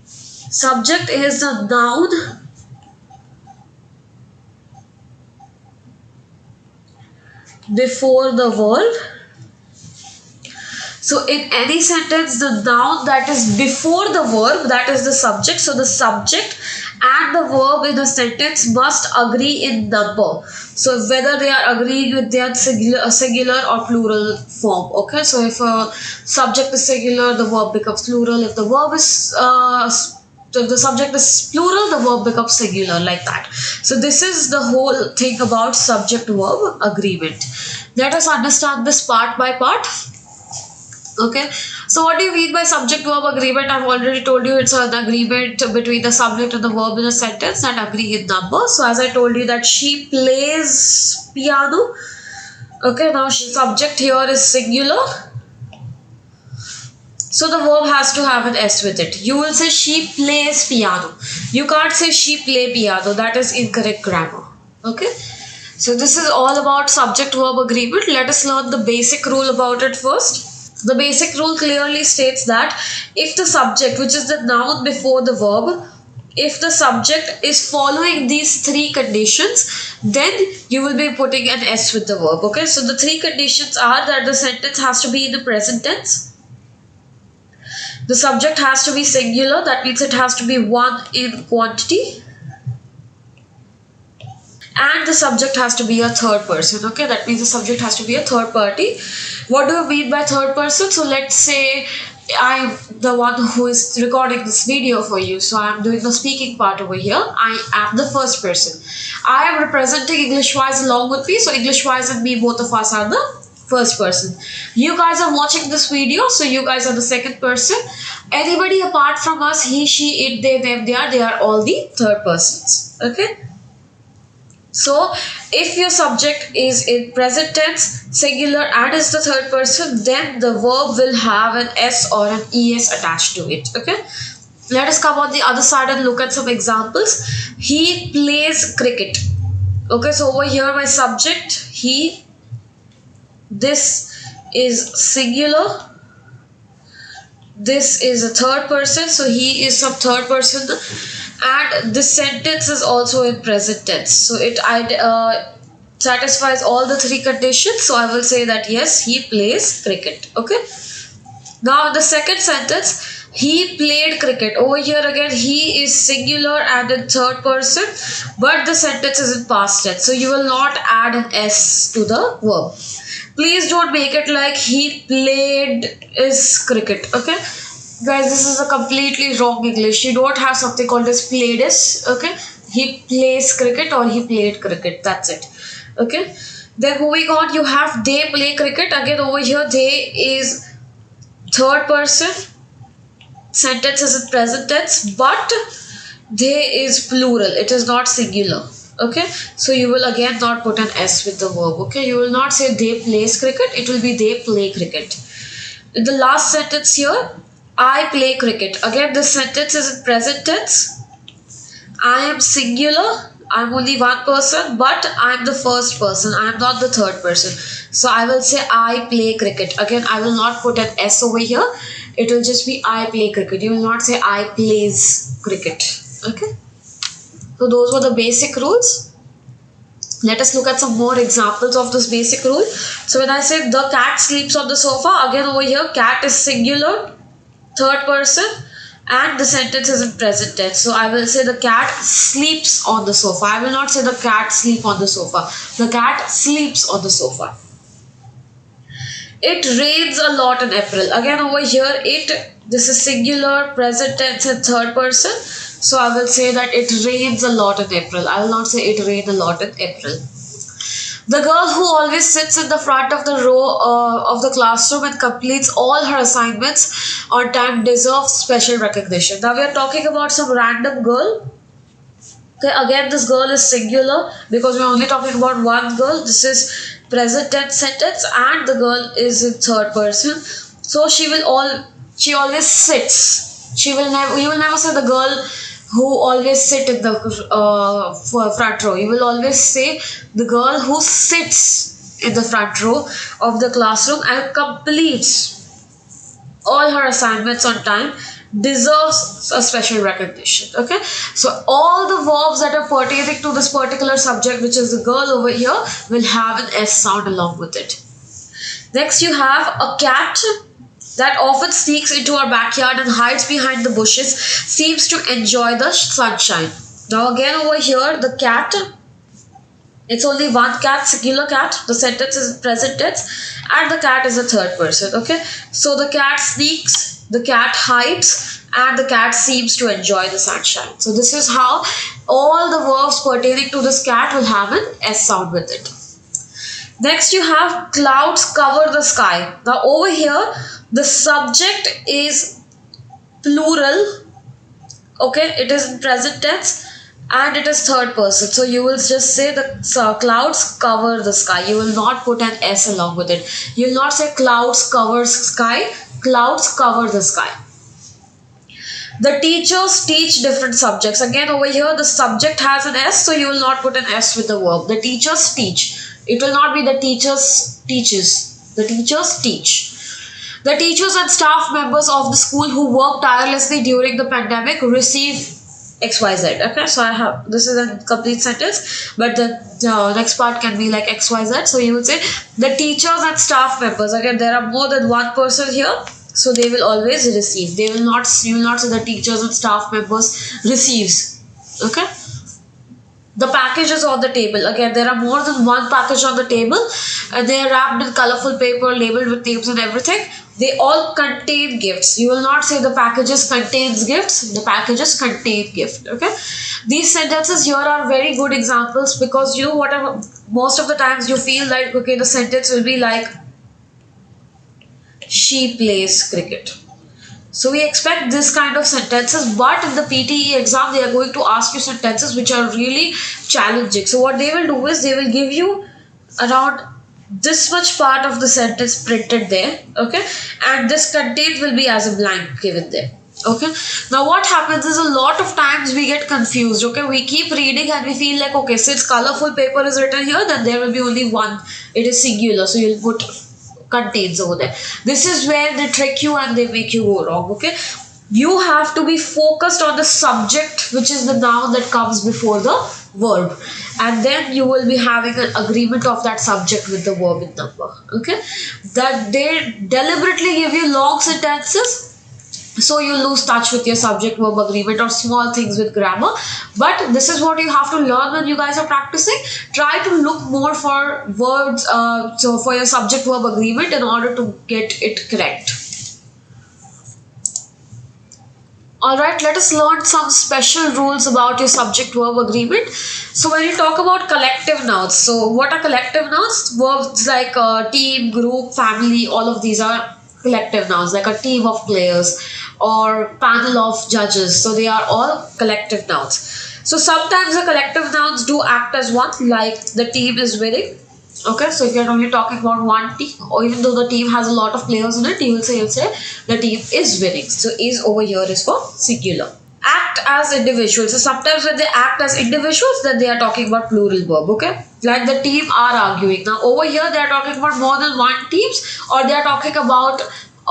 A: Subject is the noun before the verb. So in any sentence, the noun that is before the verb, that is the subject. So the subject and the verb in a sentence must agree in number. So whether they are agreeing with their singular or plural form. Okay. So if a subject is singular, the verb becomes plural. If the verb is so if the subject is plural, the verb becomes singular, like that. So this is the whole thing about subject verb agreement. Let us understand this part by part. Okay. So what do you mean by subject verb agreement? I've already told you it's an agreement between the subject and the verb in a sentence that agree in number. So as I told you that she plays piano. Okay. Now subject here is singular. So the verb has to have an S with it. You will say she plays piano. You can't say she play piano. That is incorrect grammar. Okay. So this is all about subject verb agreement. Let us learn the basic rule about it first. The basic rule clearly states that if the subject, which is the noun before the verb, if the subject is following these three conditions, then you will be putting an S with the verb. Okay. So the three conditions are that the sentence has to be in the present tense. The subject has to be singular, that means it has to be one in quantity. And the subject has to be a third person. Okay, that means the subject has to be a third party. What do you mean by third person? So let's say I'm the one who is recording this video for you. So I'm doing the speaking part over here. I am the first person. I am representing EnglishWise along with me. So EnglishWise and me, both of us are the first person. You guys are watching this video, so you guys are the second person. Anybody apart from us, he, she, it, they, them, they are all the third persons. Okay. So if your subject is in present tense, singular, and is the third person, then the verb will have an S or an ES attached to it. Okay. Let us come on the other side and look at some examples. He plays cricket. Okay. So over here, my subject, he. This is singular. This is a third person. So he is some third person. And this sentence is also in present tense. So it satisfies all the three conditions. So I will say that yes, he plays cricket. Okay. Now in the second sentence, he played cricket. Over here again, he is singular and in third person. But the sentence is in past tense. So you will not add an S to the verb. Please don't make it like he played is cricket. Okay. Guys, this is a completely wrong English. You don't have something called as played is. Okay. He plays cricket or he played cricket. That's it. Okay. Then moving on, you have they play cricket. Again over here, they is third person. Sentence is in present tense. But they is plural. It is not singular. Okay, so you will again not put an S with the verb. Okay, you will not say they plays cricket, it will be they play cricket. In the last sentence here, I play cricket. Again, this sentence is in present tense. I am singular. I'm only one person, but I'm the first person. I'm not the third person. So I will say I play cricket. Again, I will not put an S over here. It will just be I play cricket. You will not say I plays cricket. Okay. So those were the basic rules. Let us look at some more examples of this basic rule. So when I say the cat sleeps on the sofa, again over here cat is singular, third person, and the sentence is in present tense. So I will say the cat sleeps on the sofa. I will not say the cat sleep on the sofa. The cat sleeps on the sofa. It rains a lot in April. Again over here this is singular, present tense and third person. So I will say that it rains a lot in April. I will not say it rained a lot in April. The girl who always sits in the front of the row of the classroom and completes all her assignments on time deserves special recognition. Now we are talking about some random girl. Okay, again this girl is singular because we are only talking about one girl. This is present tense sentence and the girl is in third person. So she always sits. You will never say the girl who always sit in the front row. You will always say the girl who sits in the front row of the classroom and completes all her assignments on time deserves a special recognition. Okay, so all the verbs that are pertaining to this particular subject, which is the girl over here, will have an S sound along with it. Next you have a cat that often sneaks into our backyard and hides behind the bushes, seems to enjoy the sunshine. Now again over here, the cat, it's only one cat, singular cat. The sentence is in present tense and the cat is a third person. Okay, so the cat sneaks, the cat hides, and the cat seems to enjoy the sunshine. So this is how all the verbs pertaining to this cat will have an S sound with it. Next you have clouds cover the sky. Now over here the subject is plural. Okay, it is in present tense and it is third person. So you will just say the clouds cover the sky. You will not put an S along with it. You will not say clouds cover sky. Clouds cover the sky. The teachers teach different subjects. Again over here the subject has an S, so you will not put an S with the verb. The teachers teach. It will not be the teachers teaches. The teachers teach. The teachers and staff members of the school who work tirelessly during the pandemic receive XYZ. Okay, so this is a complete sentence, but the next part can be like XYZ. So you will say the teachers and staff members. Again, there are more than one person here, so they will always receive. You will not say the teachers and staff members receives. Okay. The package is on the table. Again, there are more than one package on the table and they are wrapped in colorful paper, labeled with names and everything. They all contain gifts. You will not say the packages contains gifts. The packages contain gift. Okay. These sentences here are very good examples because you know whatever, most of the times you feel like, okay, the sentence will be like, she plays cricket. So we expect this kind of sentences, but in the PTE exam, they are going to ask you sentences which are really challenging. So what they will do is they will give you around this much part of the sentence printed there, okay, and this content will be as a blank given there. Okay, now what happens is a lot of times we get confused. Okay, we keep reading and we feel like, okay, since colorful paper is written here, then there will be only one, it is singular, so you'll put contains over there. This is where they trick you and they make you go wrong. Okay, you have to be focused on the subject, which is the noun that comes before the verb, and then you will be having an agreement of that subject with the verb in number. Okay, that they deliberately give you long sentences so you lose touch with your subject verb agreement or small things with grammar. But this is what you have to learn when you guys are practicing. Try to look more for words, so for your subject verb agreement in order to get it correct. Alright, let us learn some special rules about your subject verb agreement. So when you talk about collective nouns, so what are collective nouns? Verbs like team, group, family, all of these are collective nouns, like a team of players or panel of judges. So they are all collective nouns. So sometimes the collective nouns do act as one, like the team is winning. Okay, so if you're only talking about one team, or even though the team has a lot of players in it, you'll say the team is winning. So is over here is for singular. Act as individuals. So sometimes when they act as individuals, then they are talking about plural verb. Okay, like the team are arguing. Now over here they are talking about more than one teams, or they are talking about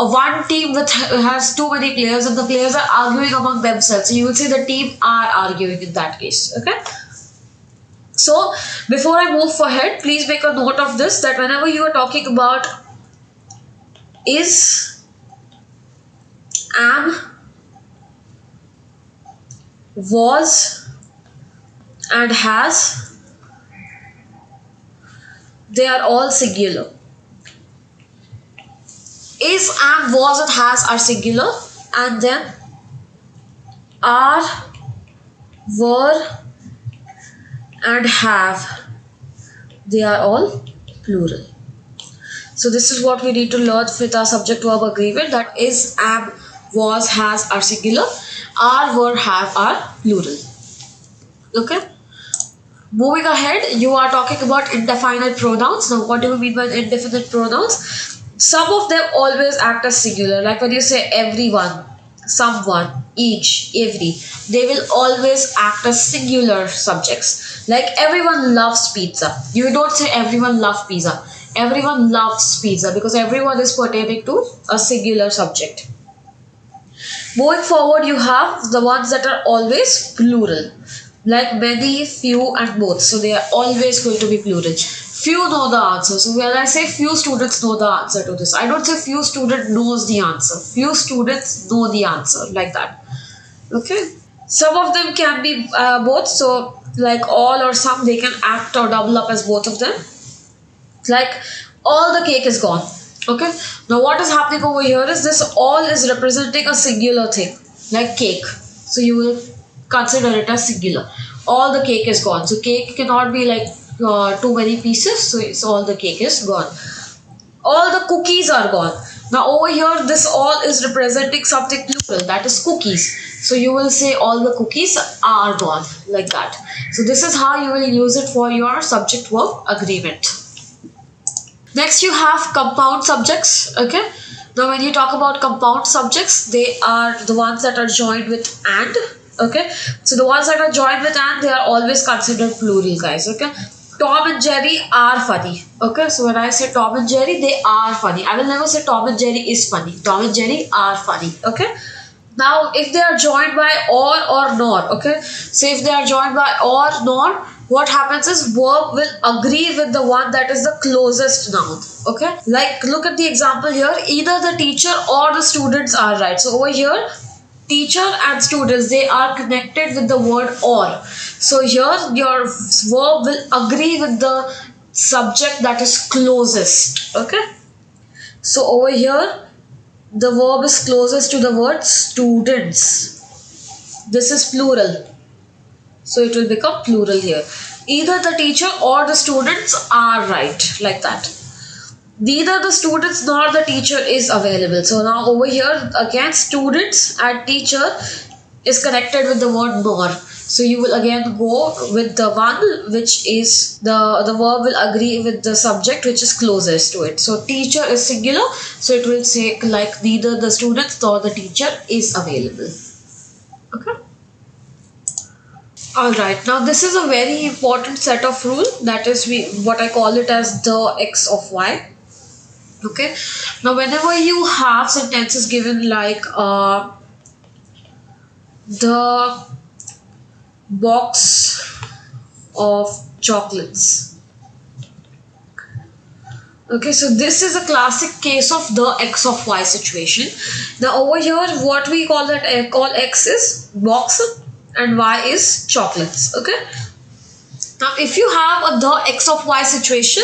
A: one team which has too many players and the players are arguing among themselves. So you will say the team are arguing in that case. Okay. So before I move ahead, please make a note of this, that whenever you are talking about is, am, was and has, they are all singular. Is, am, was and has are singular, and then are, were and have, they are all plural. So this is what we need to learn with our subject verb agreement, that is, am, was, has are singular, are, were, have are plural. Okay. Moving ahead, you are talking about indefinite pronouns. Now what do we mean by indefinite pronouns? Some of them always act as singular, like when you say everyone, someone, each, every, they will always act as singular subjects. Like everyone loves pizza. You don't say everyone loves pizza. Everyone loves pizza because everyone is pertaining to a singular subject. Moving forward, you have the ones that are always plural, like many, few and both. So they are always going to be plural. Few know the answer. So when I say few students know the answer to this, I don't say few student knows the answer. Few students know the answer, like that. Okay. Some of them can be both. So like all or some, they can act or double up as both of them. Like all the cake is gone. Okay. Now what is happening over here is this all is representing a singular thing, like cake. So you will consider it as singular. All the cake is gone. So cake cannot be like too many pieces. So it's all the cake is gone. All the cookies are gone. Now over here, this all is representing something plural, that is cookies. So you will say all the cookies are gone, like that. So this is how you will use it for your subject verb agreement. Next you have compound subjects. Okay. Now when you talk about compound subjects, they are the ones that are joined with and. Okay. So the ones that are joined with and, they are always considered plural, guys. Okay. Tom and Jerry are funny. Okay. So when I say Tom and Jerry, they are funny. I will never say Tom and Jerry is funny. Tom and Jerry are funny. Okay. Now if they are joined by or nor. Okay. So if they are joined by or nor, what happens is verb will agree with the one that is the closest noun. Okay. Like look at the example here. Either the teacher or the students are right. So over here, teacher and students, they are connected with the word or. So here your verb will agree with the subject that is closest. Okay. So over here, the verb is closest to the word students. This is plural. So it will become plural here. Either the teacher or the students are right, like that. Neither the students nor the teacher is available. So now over here again, students and teacher is connected with the word nor. So you will again go with the one which is the verb will agree with the subject which is closest to it. So teacher is singular. So it will say like neither the students nor the teacher is available. Okay. Alright, now this is a very important set of rule, that is what I call it as the X of Y. Okay, now whenever you have sentences given like the box of chocolates. Okay, so this is a classic case of the X of Y situation. Now over here, what we call X is box and Y is chocolates. Okay. Now if you have a the X of Y situation,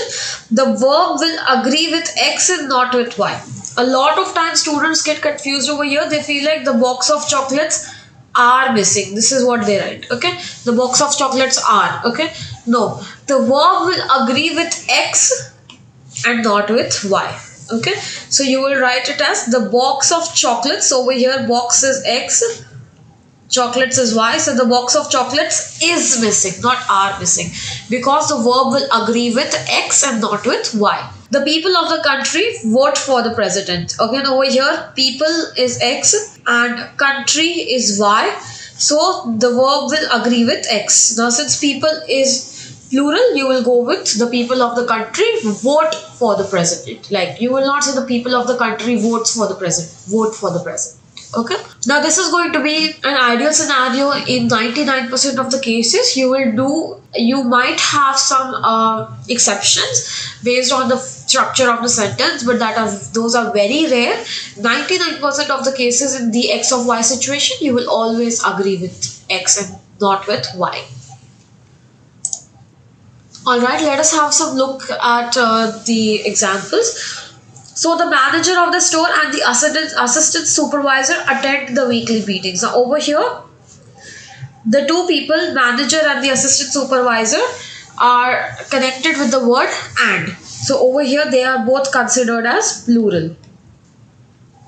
A: the verb will agree with X and not with Y. A lot of times students get confused over here. They feel like the box of chocolates are missing. This is what they write. Okay. The box of chocolates are. Okay. No. The verb will agree with X and not with Y. Okay. So you will write it as the box of chocolates. Over here box is X Chocolates is Y, so the box of chocolates is missing, not are missing, because the verb will agree with X and not with Y. The people of the country vote for the president. Again, over here, people is X and country is Y. So the verb will agree with X. Now, since people is plural, you will go with the people of the country vote for the president. Like, you will not say the people of the country votes for the president. Vote for the president. Okay. Now this is going to be an ideal scenario in 99% of the cases. You might have some exceptions based on the structure of the sentence, but those are very rare. 99% of the cases in the X of Y situation, you will always agree with X and not with Y. Alright, let us have some look at the examples. So the manager of the store and the assistant supervisor attend the weekly meetings. Now over here, the two people, manager and the assistant supervisor, are connected with the word and. So over here, they are both considered as plural.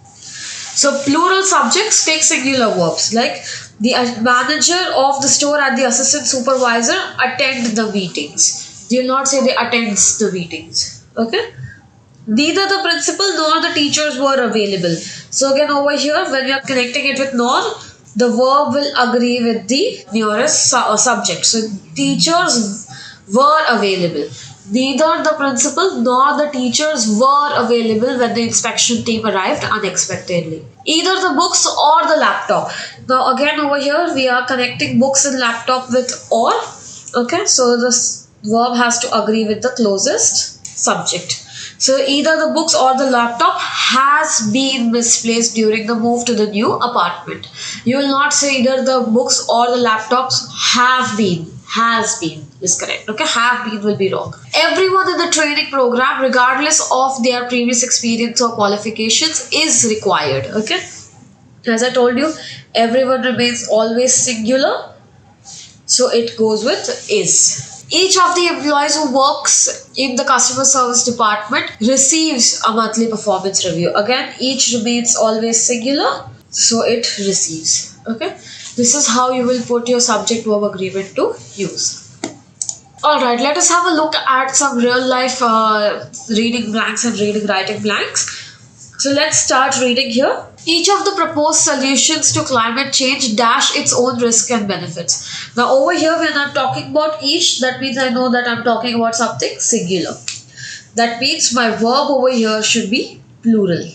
A: So plural subjects take singular verbs, like the manager of the store and the assistant supervisor attend the meetings. You will not say they attends the meetings. Okay. Neither the principal nor the teachers were available. So again over here, when we are connecting it with nor, the verb will agree with the nearest subject. So teachers were available. Neither the principal nor the teachers were available when the inspection team arrived unexpectedly. Either the books or the laptop. Now again over here, we are connecting books and laptop with or. Okay, so this verb has to agree with the closest subject. So either the books or the laptop has been misplaced during the move to the new apartment. You will not say either the books or the laptops have been. Has been is correct. Okay, have been will be wrong. Everyone in the training program, regardless of their previous experience or qualifications, is required. Okay, as I told you, everyone remains always singular. So it goes with is. Each of the employees who works in the customer service department receives a monthly performance review. Again, each remains always singular, so it receives. Okay, this is how you will put your subject verb agreement to use. Alright, let us have a look at some real life reading blanks and writing blanks. So let's start reading here. Each of the proposed solutions to climate change dash its own risk and benefits. Now over here, when I'm talking about each, that means I know that I'm talking about something singular. That means my verb over here should be plural.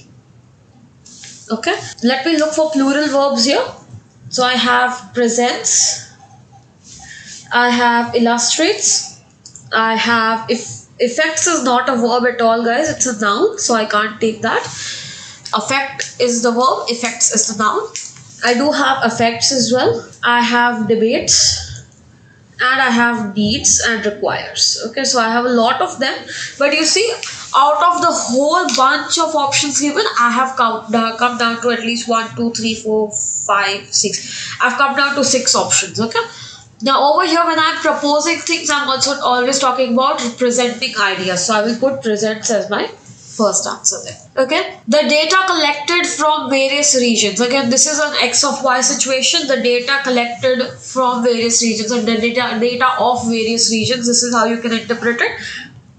A: Okay, let me look for plural verbs here. So I have presents, I have illustrates, I have effects is not a verb at all, guys. It's a noun, so I can't take that. Affect is the verb, effects is the noun. I do have affects as well. I have debates and I have needs and requires. Okay, so I have a lot of them. But you see, out of the whole bunch of options given, I have come down to at least 1, 2, 3, 4, 5, 6. I've come down to 6 options. Okay. Now over here, when I'm proposing things, I'm also always talking about presenting ideas. So I will put presents as my first answer there. Okay, the data collected from various regions. Again, this is an X of Y situation. The data collected from various regions and the data of various regions. This is how you can interpret it.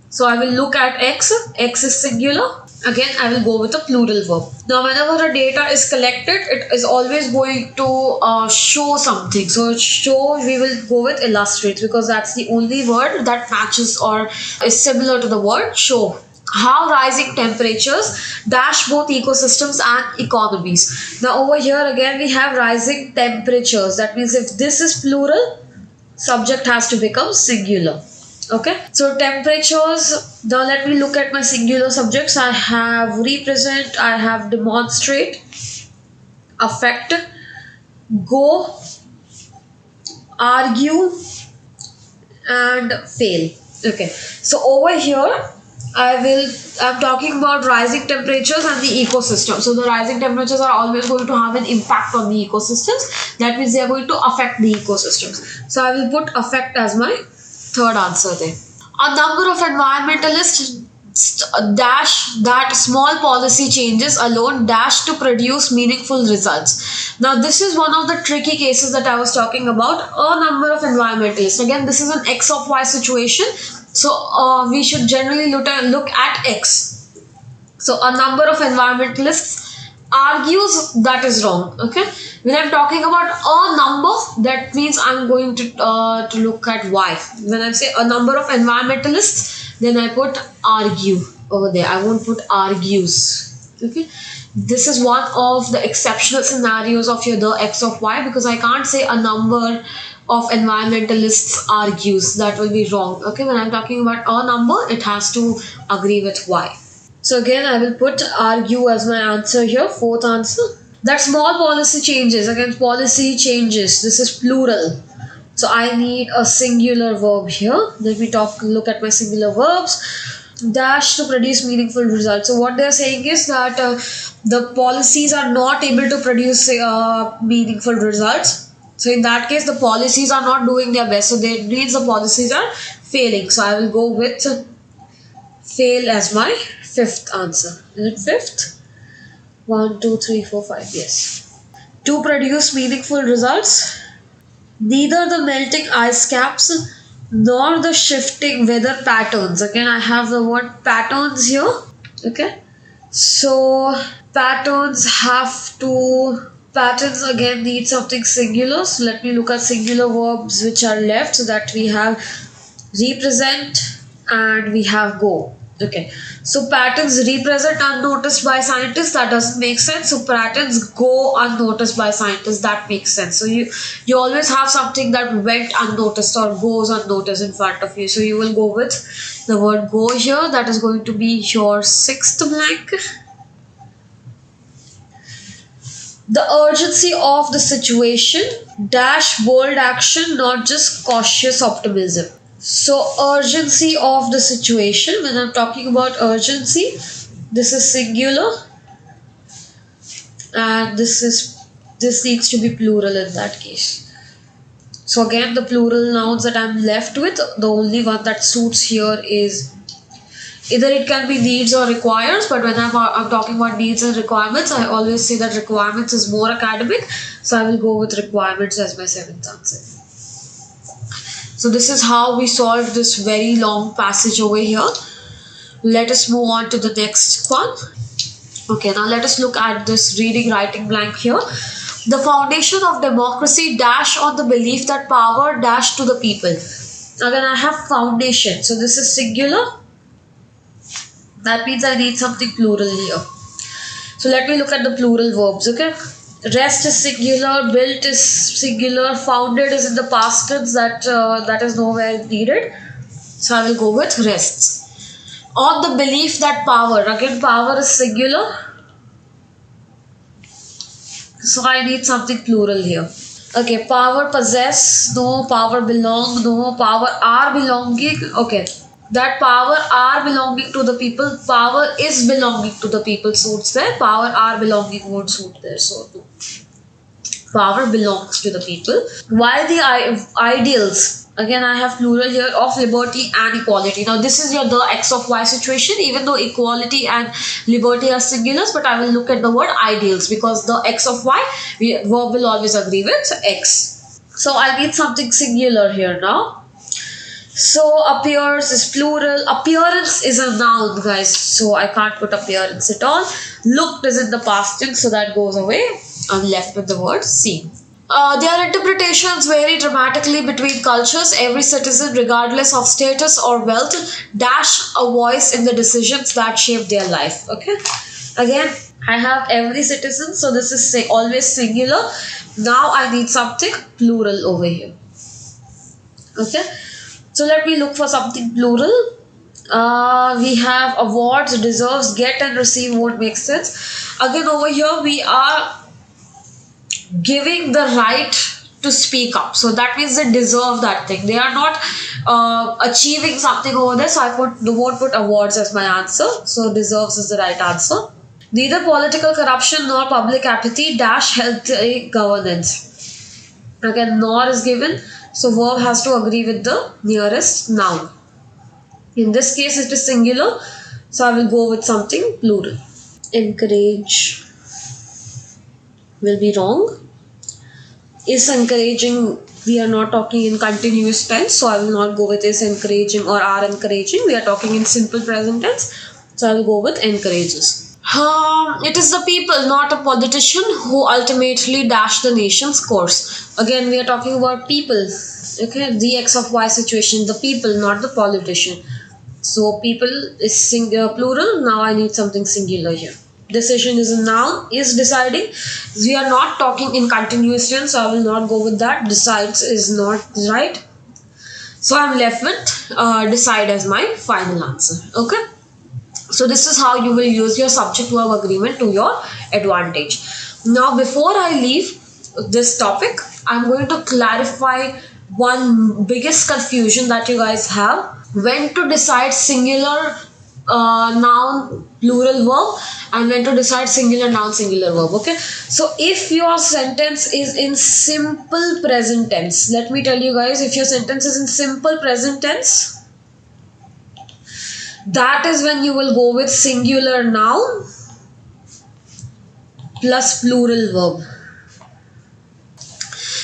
A: So I will look at X. X is singular. Again, I will go with a plural verb. Now, whenever a data is collected, it is always going to show something. So show, we will go with illustrate because that's the only word that matches or is similar to the word show. How rising temperatures dash both ecosystems and economies. Now over here again we have rising temperatures. That means if this is plural, subject has to become singular. Okay, so temperatures. Now let me look at my singular subjects. I have represent, I have demonstrate, affect, go, argue, and fail. Okay, so over here I'm talking about rising temperatures and the ecosystem. So the rising temperatures are always going to have an impact on the ecosystems. That means they are going to affect the ecosystems. So I will put affect as my third answer there. A number of environmentalists dash that small policy changes alone dash to produce meaningful results. Now this is one of the tricky cases that I was talking about. A number of environmentalists, again this is an X of Y situation, so we should generally look at X. So a number of environmentalists argues that is wrong. Okay, when I'm talking about a number, that means I'm going to look at Y. When I say a number of environmentalists, then I put argue over there. I won't put argues. Okay, this is one of the exceptional scenarios of the X of Y, because I can't say a number of environmentalists argues. That will be wrong. Okay, when I'm talking about a number, it has to agree with Y. So again, I will put argue as my answer here, fourth answer. That small policy changes, again policy changes, this is plural. So I need a singular verb here. Let me look at my singular verbs. Dash to produce meaningful results. So what they're saying is that the policies are not able to produce meaningful results. So in that case, the policies are not doing their best. So that means the policies are failing. So I will go with fail as my fifth answer. Is it fifth? 1, 2, 3, 4, 5. Yes. To produce meaningful results, neither the melting ice caps nor the shifting weather patterns. Again, I have the word patterns here. Okay. So patterns again need something singular. So let me look at singular verbs which are left. So that we have represent and we have go. Okay, so patterns represent unnoticed by scientists, that doesn't make sense. So patterns go unnoticed by scientists, that makes sense. So you always have something that went unnoticed or goes unnoticed in front of you. So you will go with the word go here. That is going to be your sixth blank. The urgency of the situation dash bold action, not just cautious optimism. So urgency of the situation, when I'm talking about urgency, this is singular and this needs to be plural in that case. So again, the plural nouns that I'm left with, the only one that suits here is either it can be needs or requires, but when I'm talking about needs and requirements, I always say that requirements is more academic, so I will go with requirements as my seventh answer. So this is how we solve this very long passage over here. Let us move on to the next one. Okay, now let us look at this reading writing blank here. The foundation of democracy dash on the belief that power dash to the people. Again, I have foundation. So this is singular. That means I need something plural here. So let me look at the plural verbs, okay? Rest is singular, built is singular, founded is in the past tense, that is nowhere needed. So I will go with rests. On the belief that power, again power is singular. So I need something plural here. Okay, power possess, no, power belong, no, power are belonging, okay. That power are belonging to the people, power is belonging to the people suits there, power are belonging won't suit there, so no. Power belongs to the people. While the ideals, again I have plural here, of liberty and equality. Now this is the X of Y situation, even though equality and liberty are singulars, but I will look at the word ideals because the X of Y, verb will always agree with X. So I need something singular here now. So appears is plural. Appearance is a noun, guys, so I can't put appearance at all. Looked is in the past tense, so that goes away. I'm left with the word seen. Their interpretations vary dramatically between cultures. Every citizen, regardless of status or wealth, dash a voice in the decisions that shape their life. Okay. Again, I have every citizen, so this is always singular. Now I need something plural over here. Okay. So let me look for something plural. We have awards, deserves, get and receive won't make sense. Again, over here we are giving the right to speak up. So that means they deserve that thing. They are not achieving something over there. So I won't put awards as my answer. So deserves is the right answer. Neither political corruption nor public apathy dash healthy governance. Again, nor is given. So verb has to agree with the nearest noun. In this case, it is singular. So I will go with something plural. Encourage will be wrong. Is encouraging, we are not talking in continuous tense, so I will not go with is encouraging or are encouraging. We are talking in simple present tense, so I will go with encourages. It is the people, not a politician, who ultimately dash the nation's course. Again, we are talking about people. Okay, the X of Y situation, the people, not the politician. So people is singular plural. Now I need something singular here. Decision is a noun, is deciding. We are not talking in continuous tense, so I will not go with that. Decides is not right. So I'm left with decide as my final answer. Okay. So this is how you will use your subject verb agreement to your advantage. Now before I leave this topic, I'm going to clarify one biggest confusion that you guys have: when to decide singular noun plural verb and when to decide singular noun singular verb. Okay, so if your sentence is in simple present tense, let me tell you guys, if your sentence is in simple present tense, that is when you will go with singular noun plus plural verb.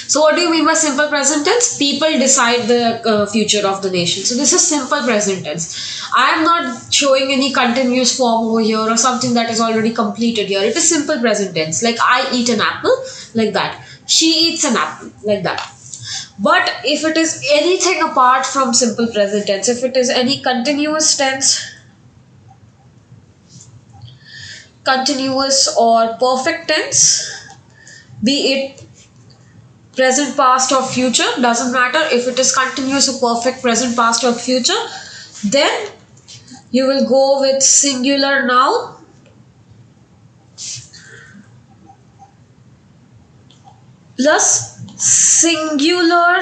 A: So what do you mean by simple present tense? People decide the future of the nation. So this is simple present tense. I am not showing any continuous form over here or something that is already completed here. It is simple present tense. Like I eat an apple, like that. She eats an apple, like that. But if it is anything apart from simple present tense, if it is any continuous tense, continuous or perfect tense, be it present, past or future, doesn't matter. If it is continuous or perfect, present, past or future, then you will go with singular noun plus singular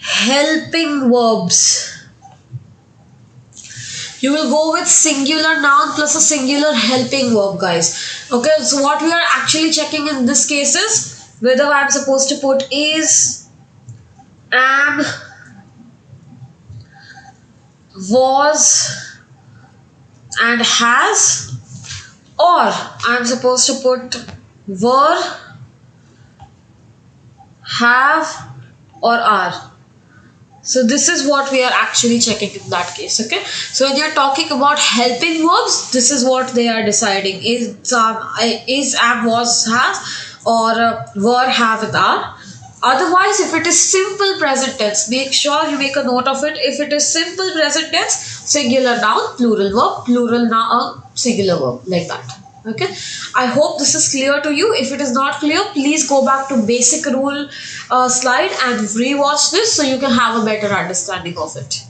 A: helping verbs. You will go with singular noun plus a singular helping verb, guys. Okay, so what we are actually checking in this case is whether I'm supposed to put is, am, was, and has, or I'm supposed to put were, have, or are. So this is what we are actually checking in that case. Okay, so when you're talking about helping verbs, this is what they are deciding: is, am, was, has, or were, have, and are. Otherwise, if it is simple present tense, make sure you make a note of it. If it is simple present tense, singular noun, plural noun, singular verb, like that. Okay, I hope this is clear to you. If it is not clear, please go back to basic rule slide and rewatch this so you can have a better understanding of it.